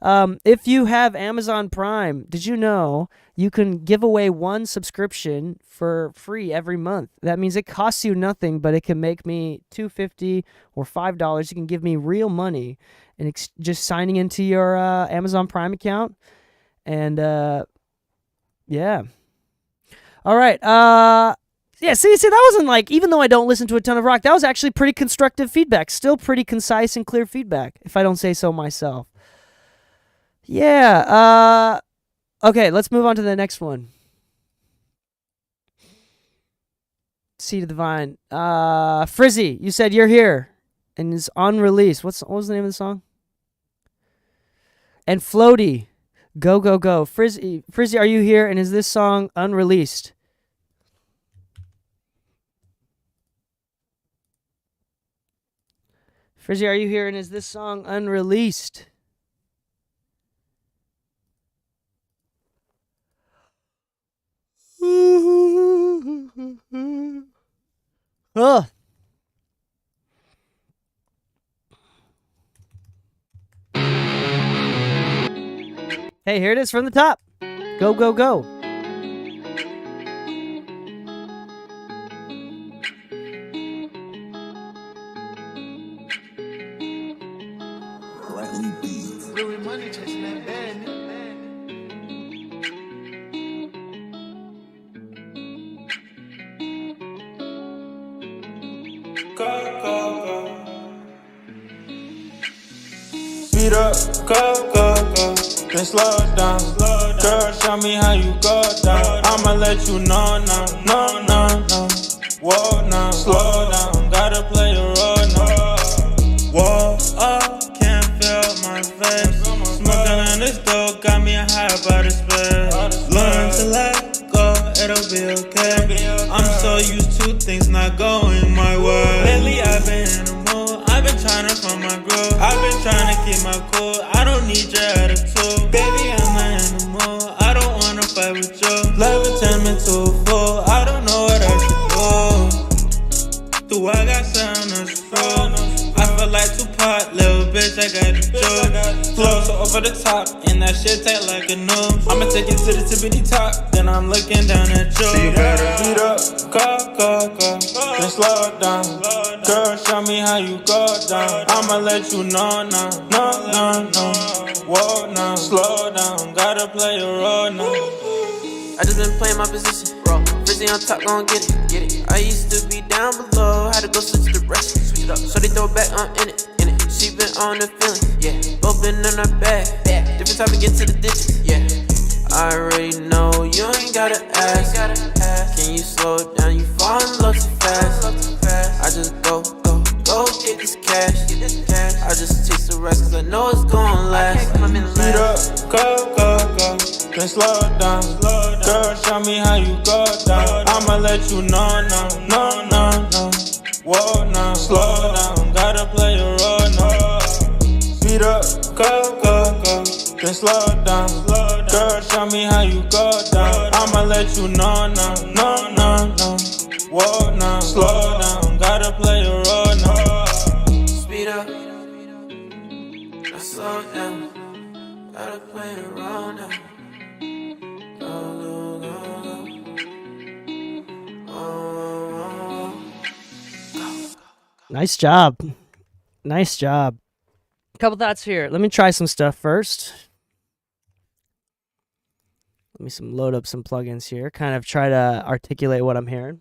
If you have Amazon Prime, did you know you can give away one subscription for free every month? That means it costs you nothing, but it can make me $2.50 or $5. You can give me real money, and just signing into your Amazon Prime account. And yeah. All right. Yeah, see, that wasn't like, even though I don't listen to a ton of rock, that was actually pretty constructive feedback. Still pretty concise and clear feedback, if I don't say so myself. Yeah, okay, let's move on to the next one. Seed of the Vine. Frizzy, you said You're Here, and it's on release. What was the name of the song? And Floaty, Go, Go, Go. Frizzy, are you here? And is this song unreleased? Frizzy, are you here? And is this song unreleased? Oh. Hey, here it is from the top. Go, go, go. Speed up, go, then slow down. Girl, show me how you go down. I'ma let you know now, no. Whoa, now, slow down, gotta play a role now. Whoa, can't feel my face. Smoking on this dope, got me high by the space. Learn to let go, it'll be okay. I'm so used to things not going my way. Lately I've been in the mood, I've been trying to find my groove. I've been trying to keep my cool, I don't need your attitude. Baby, I'm not in the mood, I don't wanna fight with you. Love it turn me to a fool, I don't know what I should do. Do I got something to screw? I feel like Tupac, little bitch, I got the juice. Flow so over the top, and that shit tight like a noose. I'ma take it to the tippity top, then I'm looking down at you. So you better beat up, go, then slow down. Girl, show me how you go down. I'ma let you know now, no. Whoa, now, slow down, gotta play a role now. I just been playing my position. Frizzy on top, gon' get it. I used to be down below, had to go switch direction. Switch it up, so they throw it back on in it. She been on the feeling, yeah. Both been in her bag. Different time to get to the digits, yeah. I already know you ain't gotta ask. Can you slow it down? You fall in love too fast. I just go get this cash. I just chase the rest, cause I know it's gon' last. Speed up, go, then slow down. Girl, show me how you go down. I'ma let you know now, no. Whoa, now, slow down, gotta play a role now. Speed up, go, then slow down. Girl, show me how you go down. I'ma let you know now, no. Whoa, now, slow down, gotta play a role now. Speed up, now slow down, gotta play a role now. Nice job. Nice job. A couple thoughts here. Let me try some stuff first. Let me load up some plugins here. Kind of try to articulate what I'm hearing.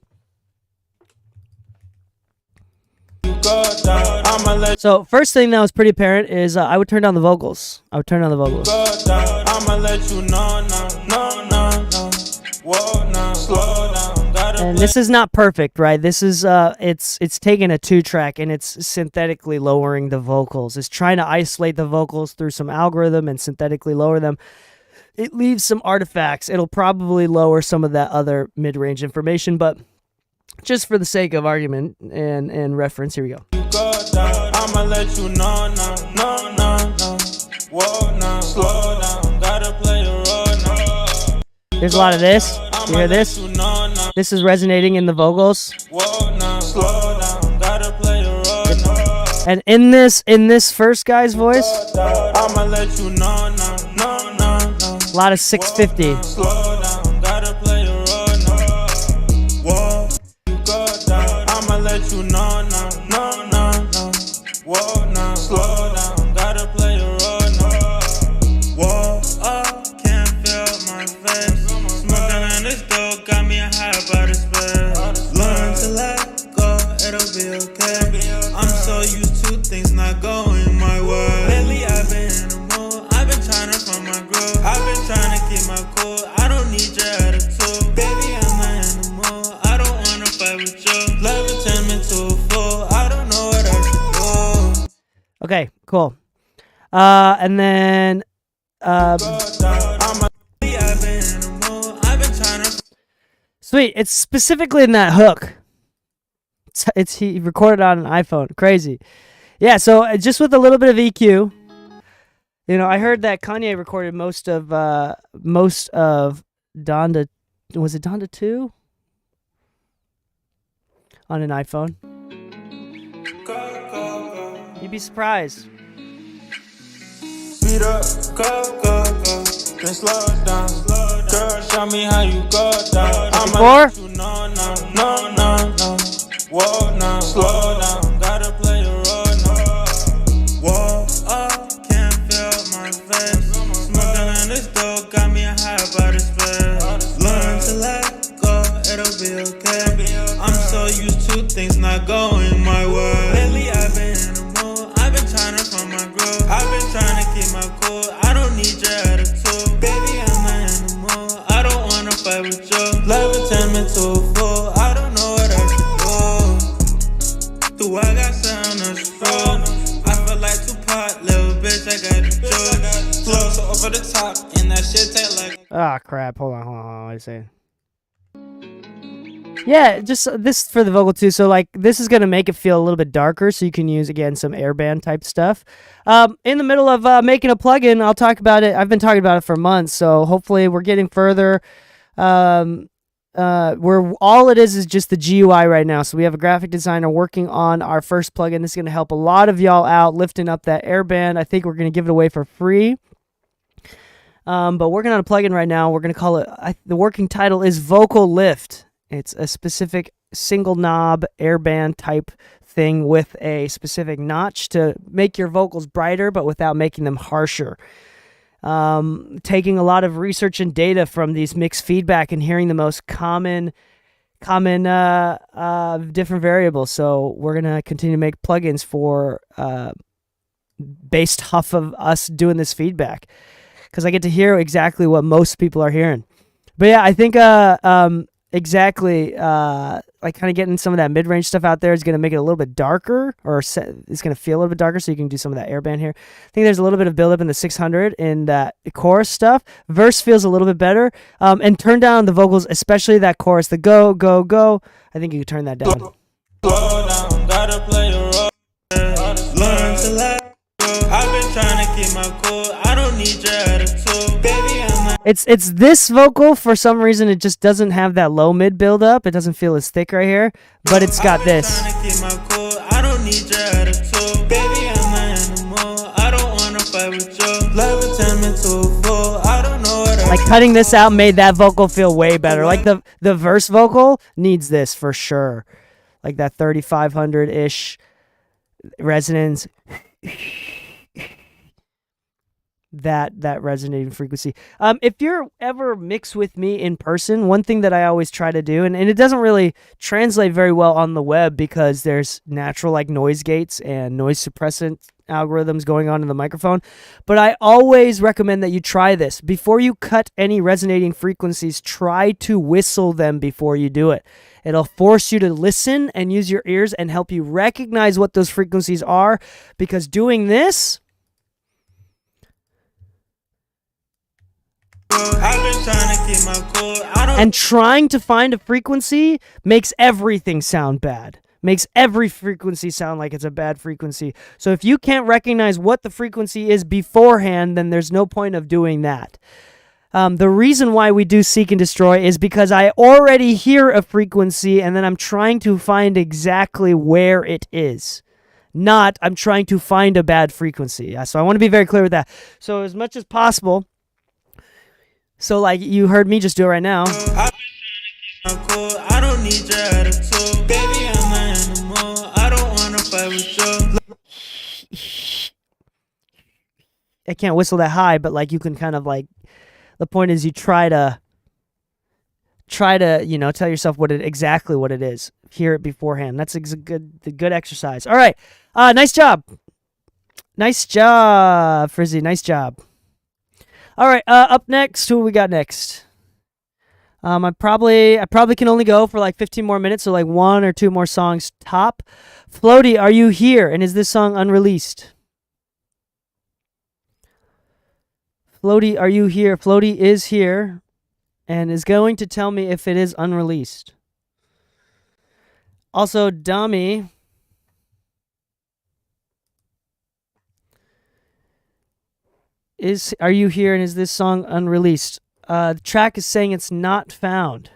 So first thing that was pretty apparent is I would turn down the vocals. I'ma let you know no. Whoa, now, slow down. And this is not perfect, right? This is it's taking a 2-track and it's synthetically lowering the vocals. It's trying to isolate the vocals through some algorithm and synthetically lower them. It leaves some artifacts. It'll probably lower some of that other mid-range information, but just for the sake of argument and reference, here we go. I'ma let you know no. Whoa, now, slow down, gotta play a role now. There's a lot of this. You hear this? This is resonating in the vocals. And in this first guy's voice, a lot of 650. I'ma let you know no. Whoa, now, slow down, gotta play a role now. Whoa, can't feel my face. Smoking on this dope, got me high by the space. I'm so used to things not going my way. Lately I've been in the mood, I've been trying to find my growth. I've been trying to keep my cool, I don't need your attitude. Baby, I'm not in the mood, I don't wanna fight with you. Love it turn me to a fool, I don't know what I should do. Okay, cool. And then sweet. It's specifically in that hook. It's he recorded on an iPhone. Crazy. Yeah. So just with a little bit of EQ, you know, I heard that Kanye recorded most of Donda. Was it Donda 2? On an iPhone. You'd be surprised. Speed up, go, then slow down. Girl, show me how you go down. Before? No. Whoa, now, slow down. Gotta play the road now. Whoa, can't feel my face. Smoking on this dope, got me high by the space. Learn to let go, it'll be okay. I'm so used to things not going my way. Lately I've been in the mood, I've been trying to find my growth. I've been trying to keep my cool, I don't need your attitude. Baby, I'm not in the mood, I don't wanna fight with you. Love it turn me to a fool, I don't know what I should do. Do I got something to screw? I feel like Tupac, little bitch, I got the juice. Flow so over the top, and that shit take like. Ah, crap. Hold on. What are you saying? Yeah, just this for the vocal too. So like this is going to make it feel a little bit darker so you can use again some airband type stuff. In the middle of making a plugin, I'll talk about it. I've been talking about it for months, so hopefully we're getting further. Where all it is just the GUI right now. So we have a graphic designer working on our first plugin. This is going to help a lot of y'all out lifting up that airband. I think we're going to give it away for free. But working on a plugin right now. We're going to call it, the working title is Vocal Lift. It's a specific single knob airband type thing with a specific notch to make your vocals brighter, but without making them harsher. Taking a lot of research and data from these mixed feedback and hearing the most common different variables. So we're going to continue to make plugins for based off of us doing this feedback, because I get to hear exactly what most people are hearing. But yeah, I think exactly like kind of getting some of that mid-range stuff out there is going to make it a little bit darker, or it's going to feel a little bit darker, so you can do some of that airband here. I think there's a little bit of build-up in the 600 in that chorus stuff. Verse feels a little bit better, and turn down the vocals, especially that chorus, the go, go, go. I think you can turn that down. Slow down, gotta play the road. Learn to let go. I've been trying to keep my cool, I don't need your attitude. Baby, I'm not. It's this vocal, for some reason, it just doesn't have that low mid build up. It doesn't feel as thick right here, but it's got this. Trying to keep my cool, I don't need your attitude. Baby, I'm not in the mood, I don't wanna fight with you. Love it turn me to a fool, I don't know what Like cutting this out made that vocal feel way better. Like the verse vocal needs this for sure. Like that 3500-ish resonance. That resonating frequency. If you're ever mixed with me in person, one thing that I always try to do, and it doesn't really translate very well on the web because there's natural like noise gates and noise suppressant algorithms going on in the microphone, but I always recommend that you try this. Before you cut any resonating frequencies, try to whistle them before you do it. It'll force you to listen and use your ears and help you recognize what those frequencies are, because doing this and trying to find a frequency makes everything sound bad. Makes every frequency sound like it's a bad frequency. So if you can't recognize what the frequency is beforehand, then there's no point of doing that. The reason why we do Seek and Destroy is because I already hear a frequency and then I'm trying to find exactly where it is. Not I'm trying to find a bad frequency. So I want to be very clear with that. So as much as possible, so like you heard me just do it right now. I don't need your attitude. Baby, I'm not in the mood, I don't wanna fight with you. I can't whistle that high, but like you can kind of like, the point is you try to, you know, tell yourself exactly what it is. hear it beforehand. That's a good exercise. All right. Nice job. Nice job, Frizzy. Nice job. All right. Up next, who we got next? I probably can only go for like 15 more minutes, so like 1 or 2 more songs top. Floaty, are you here? And is this song unreleased? Floaty, are you here? Floaty is here and is going to tell me if it is unreleased. Also, Dummy. Are you here and is this song unreleased? The track is saying it's not found.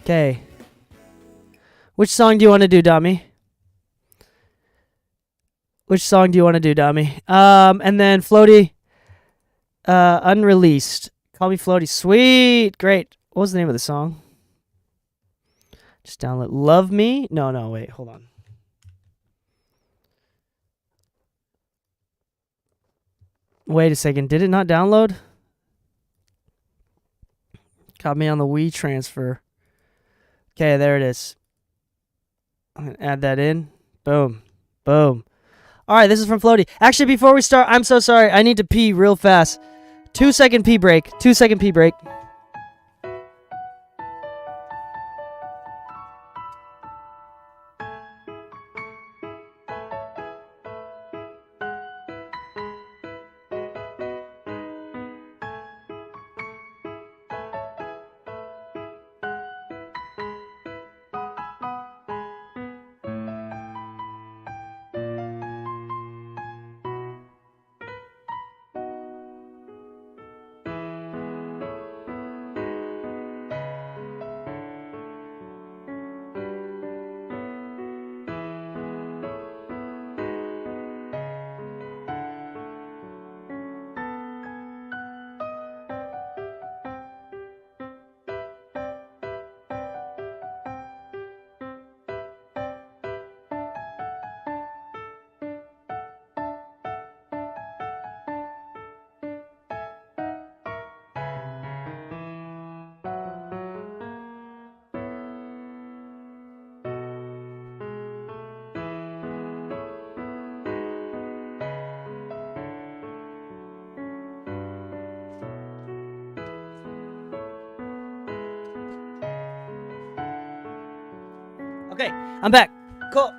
Okay. Which song do you want to do, Dummy? Which song do you want to do, Dummy? And then Floaty, unreleased. Call me Floaty. Sweet. Great. What was the name of the song? Just download. Love Me? No, wait. Hold on. Wait a second. Did it not download? Caught me on the Wii transfer. Okay, there it is. I'm going to add that in. Boom. Boom. All right, this is from Floaty. Actually, before we start, I'm so sorry. I need to pee real fast. 2-second pee break. 2-second pee break. Okay, I'm back. Cool.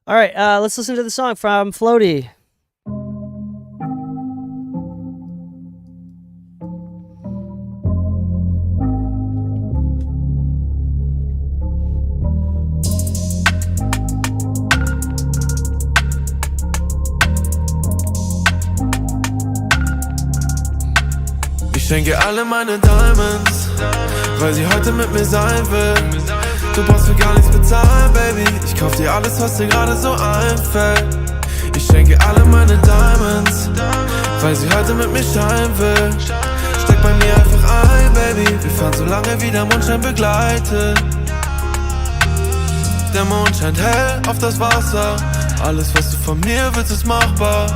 All right, let's listen to the song from Floaty. Ich schenke alle meine Diamonds, weil sie heute mit mir sein will. Du brauchst für gar nichts bezahlen, Baby. Ich kauf dir alles, was dir gerade so einfällt. Ich schenke alle meine Diamonds, weil sie heute mit mir scheinen will. Steck bei mir einfach ein, Baby. Wir fahren so lange, wie der Mondschein begleitet. Der Mond scheint hell auf das Wasser. Alles, was du von mir willst, ist machbar.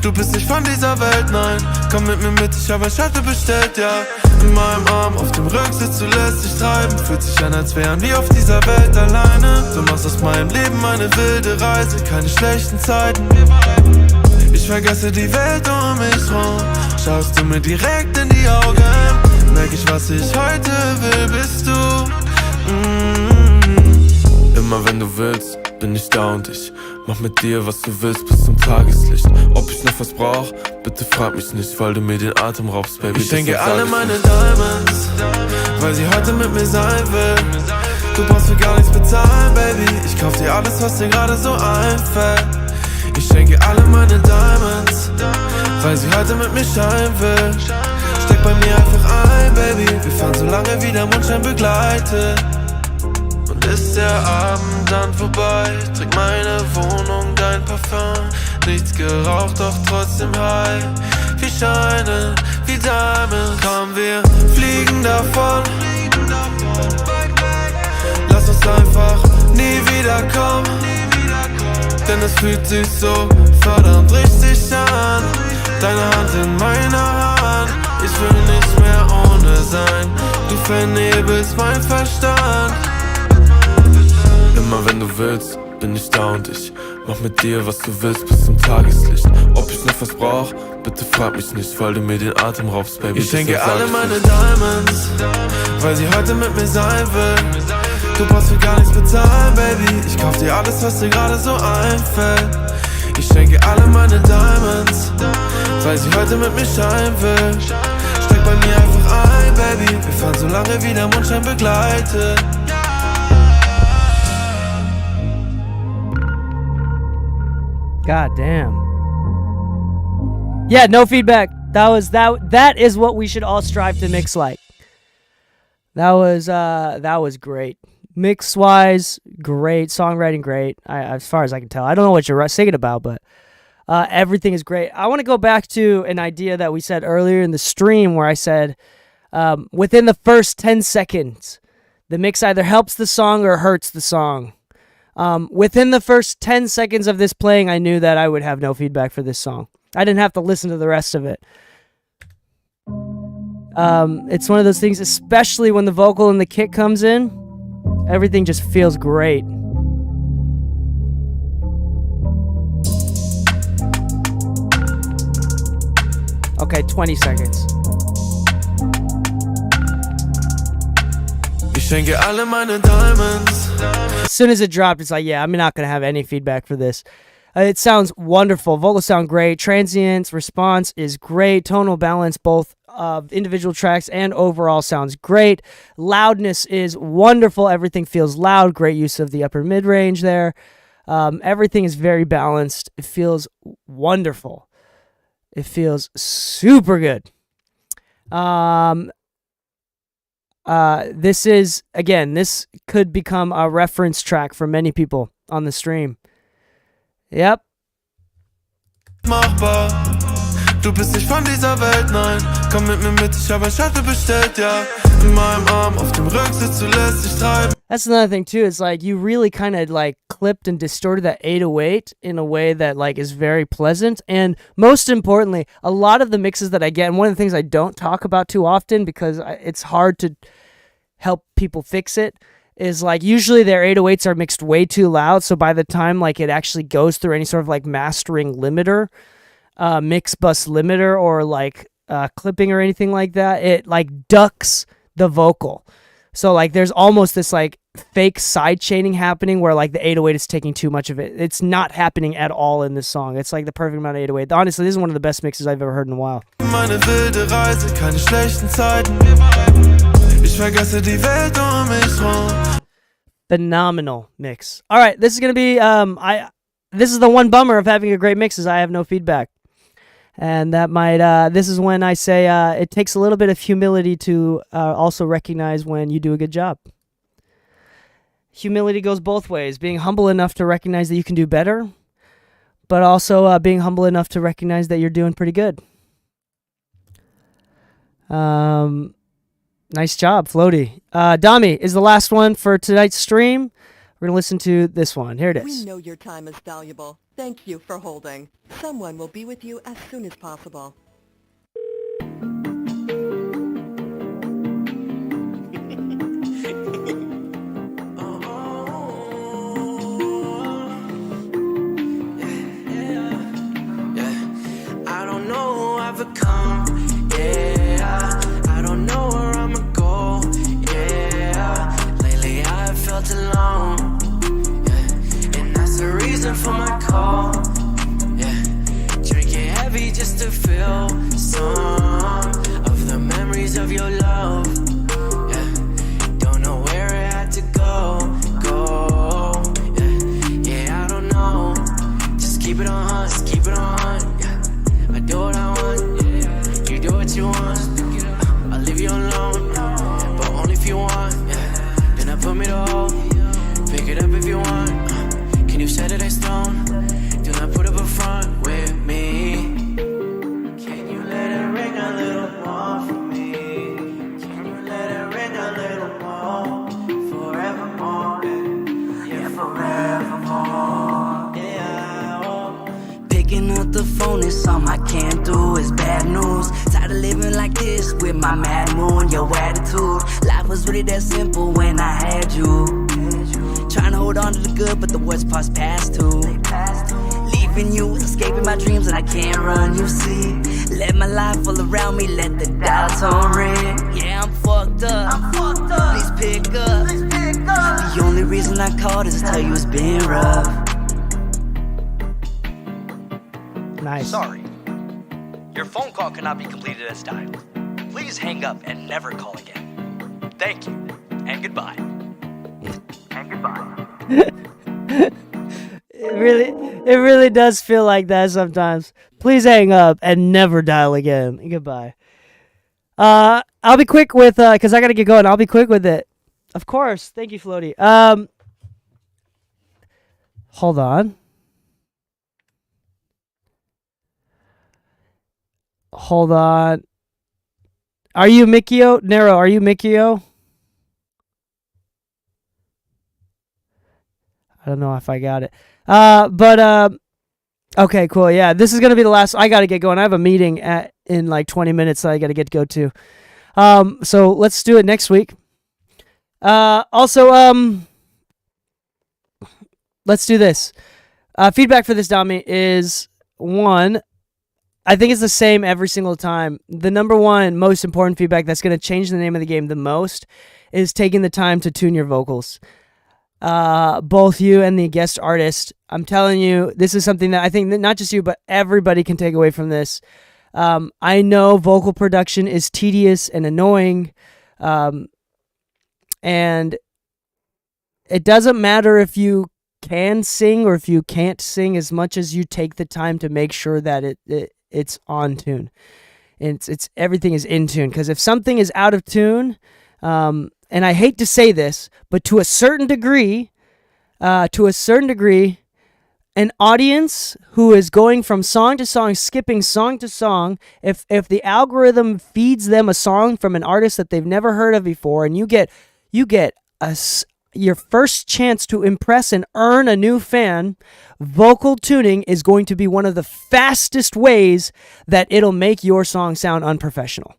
Du bist nicht von dieser Welt, nein. Komm mit mir mit, ich hab ein Shuttle bestellt, ja. In meinem Arm, auf dem Rücksitz, du lässt dich treiben. Fühlt sich an, als wären wir auf dieser Welt alleine. Du machst aus meinem Leben eine wilde Reise, keine schlechten Zeiten. Ich vergesse die Welt um mich rum. Schaust du mir direkt in die Augen, merk ich, was ich heute will, bist du. Immer wenn du willst, bin ich da und ich mach mit dir, was du willst, bis zum Tageslicht. Ob ich noch was brauch, bitte frag mich nicht, weil du mir den Atem raubst, Baby. Ich schenke alle meine Diamonds, weil sie heute mit mir sein will. Du brauchst für gar nichts bezahlen, Baby. Ich kauf dir alles, was dir gerade so einfällt. Ich schenke alle meine Diamonds, weil sie heute mit mir scheinen will. Steck bei mir einfach ein, Baby. Wir fahren so lange, wie der Mondschein begleitet. Ist der Abend dann vorbei, trägt meine Wohnung dein Parfum. Nichts geraucht, doch trotzdem high. Wir scheinen wie Diamonds. Komm, wir fliegen davon. Lass uns einfach nie wiederkommen. denn es fühlt sich so fördernd richtig an. Deine Hand in meiner Hand, ich will nicht mehr ohne sein. Du vernebelst mein Verstand. Immer wenn du willst, bin ich da und ich mach mit dir, was du willst, bis zum Tageslicht. Ob ich noch was brauch, bitte frag mich nicht, weil du mir den Atem raubst, Baby. Ich schenke alle meine Diamonds, weil sie heute mit mir sein will. Du brauchst für gar nichts bezahlen, Baby. Ich kauf dir alles, was dir gerade so einfällt. Ich schenke alle meine Diamonds, weil sie heute mit mir scheinen will. Steig bei mir einfach ein, Baby. Wir fahren so lange, wie der Mondschein begleitet. God damn. Yeah, no feedback. That is what we should all strive to mix like. That was great. Mix wise, great. Songwriting, great. As far as I can tell. I don't know what you're singing about, but everything is great. I want to go back to an idea that we said earlier in the stream where I said within the first 10 seconds, the mix either helps the song or hurts the song. Within the first 10 seconds of this playing, I knew that I would have no feedback for this song. I didn't have to listen to the rest of it. It's one of those things, especially when the vocal and the kick comes in, everything just feels great. Okay, 20 seconds. Ich schenke alle meine Diamonds. As soon as it dropped, it's like, yeah, I'm not going to have any feedback for this. It sounds wonderful. Vocals sound great. Transients, response is great. Tonal balance, both individual tracks and overall, sounds great. Loudness is wonderful. Everything feels loud. Great use of the upper mid-range there. Everything is very balanced. It feels wonderful. It feels super good. This could become a reference track for many people on the stream. Yep. Machbar. Du bist nicht von dieser Welt, nein. Komm mit mir mit, ich habe ein Shuttle bestellt, ja. In meinem Arm, auf dem Rücksitz, du lässt dich treiben. That's another thing too. It's like you really kind of like clipped and distorted that 808 in a way that like is very pleasant. And most importantly, a lot of the mixes that I get, and one of the things I don't talk about too often because it's hard to help people fix it, is like usually their 808s are mixed way too loud, so by the time like it actually goes through any sort of like mastering limiter, mix bus limiter, or like clipping or anything like that, it like ducks the vocal. So like there's almost this like fake side chaining happening where like the 808 is taking too much of it. It's not happening at all in this song. It's like the perfect amount of 808. Honestly, this is one of the best mixes I've ever heard in a while. Meine wilde Reise, keine schlechten Zeiten. Ich vergesse die Welt mich rum. Phenomenal mix. All right, this is gonna be this is the one bummer of having a great mix is I have no feedback, and that might this is when I say it takes a little bit of humility to also recognize when you do a good job. Humility goes both ways: being humble enough to recognize that you can do better, but also being humble enough to recognize that you're doing pretty good. Nice job, Floaty. Dami is the last one for tonight's stream. We're going to listen to this one. Here it is. We know your time is valuable. Thank you for holding. Someone will be with you as soon as possible. I don't know who I've become. Yeah, I don't know where I'ma go. Yeah, lately I've felt alone. Yeah, and that's the reason for my call. Yeah, drinking heavy just to feel some of the memories of your love. Yeah, don't know where it had to go. Yeah, I don't know. Just keep it on, just keep it on. Yeah, I do what I want. Yeah, you do what you want. I'll leave you alone, but only if you want. Yeah, then I put me to hold. Pick it up if you want. Can you set it in stone? Do not put up a front with me. Can you let it ring this with my mad moon, your attitude. Life was really that simple when I had you. Trying to hold on to the good, but the worst part's past too. Leaving you is escaping my dreams and I can't run, you see. Let my life fall around me, let the dial tone ring. Yeah, I'm fucked up. Please pick up. The only reason I called is to tell you it's been rough. Nice. Sorry. Your phone call cannot be completed as dialed. Please hang up and never call again. Thank you, and goodbye. It really does feel like that sometimes. Please hang up and never dial again. Goodbye. I'll be quick with because I gotta get going. I'll be quick with it. Of course. Thank you, Floaty. Hold on. Hold on. Are you Mikio? Nero, are you Mikio? I don't know if I got it. Okay, cool. Yeah, this is going to be the last. I got to get going. I have a meeting in like 20 minutes that I got to get to go to. So let's do it next week. Also, let's do this. Feedback for this, Dami, is one, I think it's the same every single time. The number one most important feedback that's going to change the name of the game the most is taking the time to tune your vocals. Both you and the guest artist, I'm telling you, this is something that I think that not just you, but everybody can take away from this. I know vocal production is tedious and annoying, and it doesn't matter if you can sing or if you can't sing, as much as you take the time to make sure that it's on tune. It's everything is in tune, because if something is out of tune, and I hate to say this, but to a certain degree, an audience who is going from song to song, skipping song to song, if the algorithm feeds them a song from an artist that they've never heard of before, and you get your first chance to impress and earn a new fan, vocal tuning is going to be one of the fastest ways that it'll make your song sound unprofessional.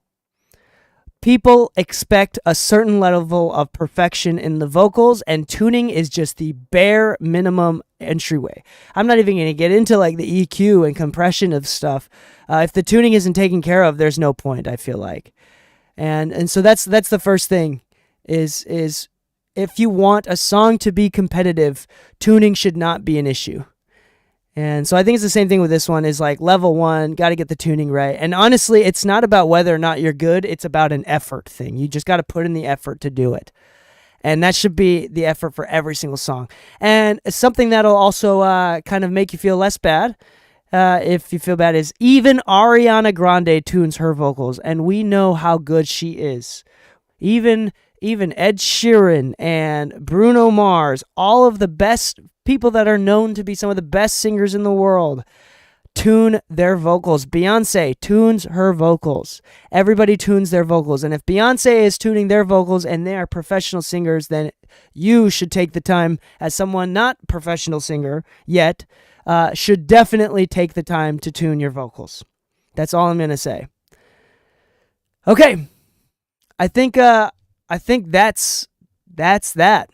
People expect a certain level of perfection in the vocals, and tuning is just the bare minimum entryway. I'm not even going to get into like the EQ and compression of stuff. If the tuning isn't taken care of, there's no point, I feel like. And so that's the first thing is if you want a song to be competitive, tuning should not be an issue. And so I think it's the same thing with this one, is like level one, got to get the tuning right. And honestly, it's not about whether or not you're good. It's about an effort thing. You just got to put in the effort to do it. And that should be the effort for every single song. And something that'll also kind of make you feel less bad, if you feel bad, is even Ariana Grande tunes her vocals. And we know how good she is. Even Ed Sheeran and Bruno Mars, all of the best people that are known to be some of the best singers in the world, tune their vocals. Beyonce tunes her vocals. Everybody tunes their vocals. And if Beyonce is tuning their vocals and they are professional singers, then you should take the time, as someone not professional singer yet, should definitely take the time to tune your vocals. That's all I'm going to say. Okay. I think that's that.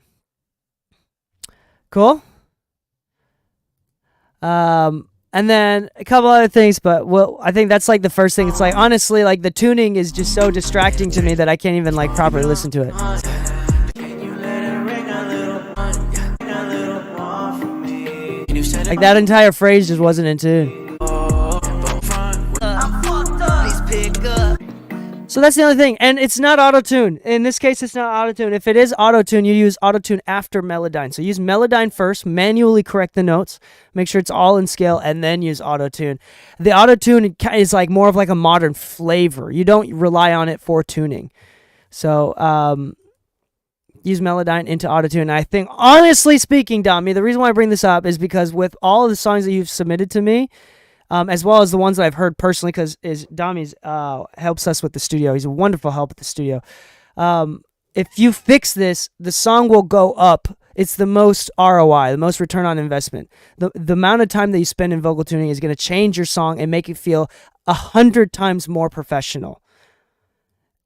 Cool. And then a couple other things, but I think that's like the first thing. It's like, honestly, like the tuning is just so distracting to me that I can't even like properly listen to it. Like that entire phrase just wasn't in tune. So that's the only thing. And it's not auto-tune. In this case, it's not auto-tune. If it is auto-tune, you use auto-tune after Melodyne. So use Melodyne first, manually correct the notes, make sure it's all in scale, and then use auto-tune. The auto-tune is like more of like a modern flavor. You don't rely on it for tuning. So use Melodyne into auto-tune. I think, honestly speaking, Dami, the reason why I bring this up is because with all of the songs that you've submitted to me, as well as the ones that I've heard personally, because Dami's helps us with the studio. He's a wonderful help at the studio. If you fix this, the song will go up. It's the most ROI, the most return on investment. The amount of time that you spend in vocal tuning is going to change your song and make it feel 100 times more professional.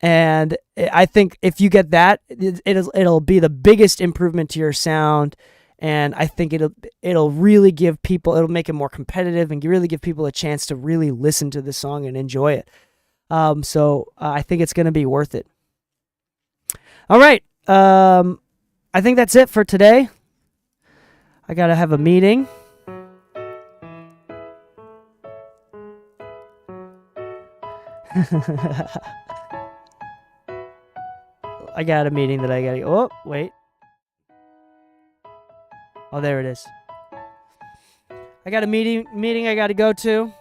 And I think if you get that, it'll be the biggest improvement to your sound. And I think it'll really give people, it'll make it more competitive and really give people a chance to really listen to the song and enjoy it. So I think it's going to be worth it. All right. I think that's it for today. I got to have a meeting. I got a meeting that I got to go. Oh, wait. Oh, there it is. I got a meeting I got to go to.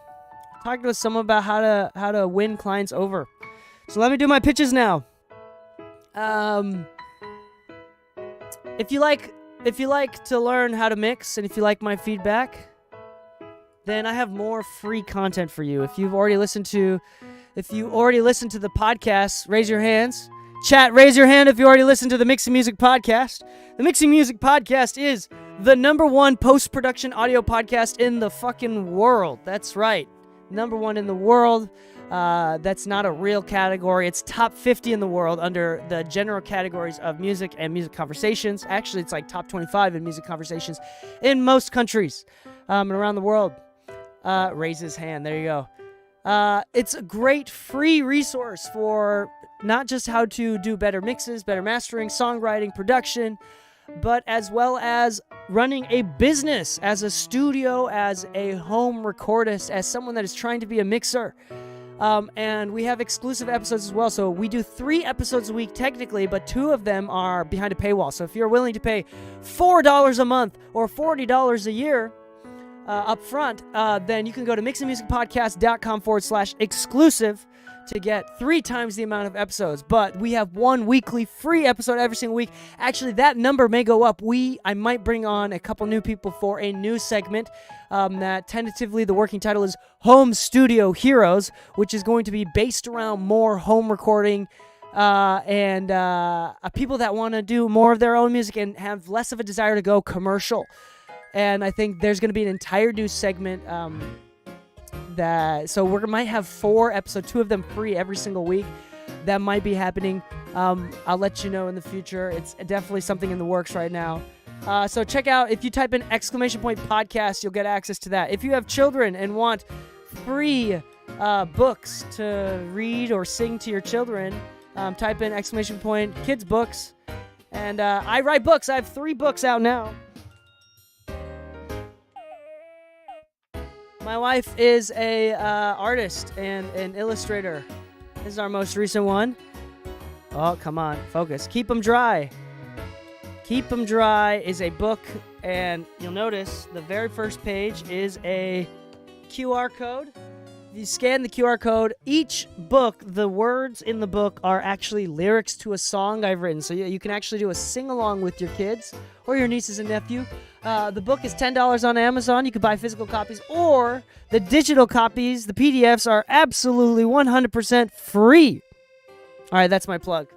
Talking with someone about how to win clients over. So let me do my pitches now. If you like to learn how to mix, and if you like my feedback, then I have more free content for you. If you already listened to the podcast, raise your hands. Chat, raise your hand if you already listened to the Mixing Music Podcast. The Mixing Music Podcast is the #1 post-production audio podcast in the fucking world. That's right. #1 in the world. That's not a real category. It's top 50 in the world under the general categories of music and music conversations. Actually, it's like top 25 in music conversations in most countries and around the world. Raise his hand. There you go. It's a great free resource for not just how to do better mixes, better mastering, songwriting, production, but as well as running a business as a studio, as a home recordist, as someone that is trying to be a mixer. And we have exclusive episodes as well. So we do 3 episodes a week technically, but 2 of them are behind a paywall. So if you're willing to pay $4 a month or $40 a year up front, then you can go to mixingmusicpodcast.com/exclusive to get 3 times the amount of episodes. But we have 1 weekly free episode every single week. Actually, that number may go up. I might bring on a couple new people for a new segment that tentatively the working title is Home Studio Heroes, which is going to be based around more home recording and people that want to do more of their own music and have less of a desire to go commercial. And I think there's going to be an entire new segment so we might have 4 episodes, 2 of them free every single week. That might be happening. I'll let you know in the future. It's definitely something in the works right now. So check out, if you type in !podcast, you'll get access to that. If you have children and want free books to read or sing to your children, type in !kids books. And I write books. I have 3 books out now. My wife is a artist and an illustrator. This is our most recent one. Oh, come on, focus. Keep 'Em Dry. Keep 'Em Dry is a book, and you'll notice the very first page is a QR code. If you scan the QR code, each book, the words in the book are actually lyrics to a song I've written. So you can actually do a sing-along with your kids or your nieces and nephew. The book is $10 on Amazon. You can buy physical copies, or the digital copies, the PDFs, are absolutely 100% free. All right, that's my plug.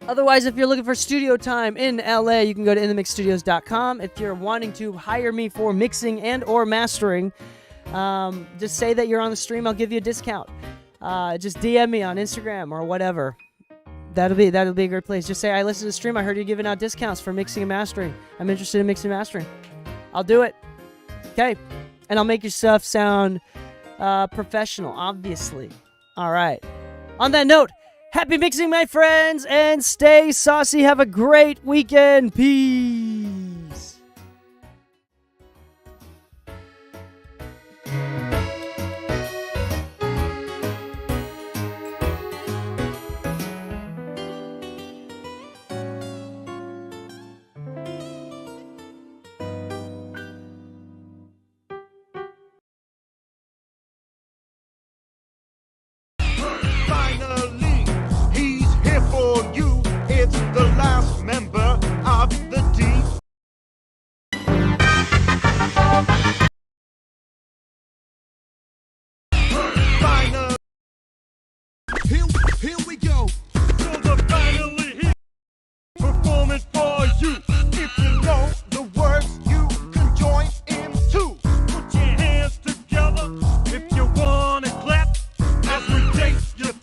Otherwise, if you're looking for studio time in LA, you can go to inthemixstudios.com. If you're wanting to hire me for mixing and or mastering, just say that you're on the stream. I'll give you a discount. Just DM me on Instagram or whatever. That'll be a great place. Just say, I listened to the stream. I heard you giving out discounts for mixing and mastering. I'm interested in mixing and mastering. I'll do it. Okay. And I'll make your stuff sound professional, obviously. All right. On that note, happy mixing, my friends, and stay saucy. Have a great weekend. Peace. The last member of the deep. Final. Here we go. So the finally here. Performing for you. If you know the words, you can join in too. Put your hands together if you wanna clap as we take you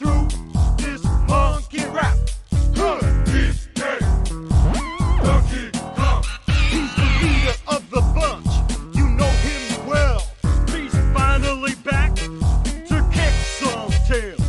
tail.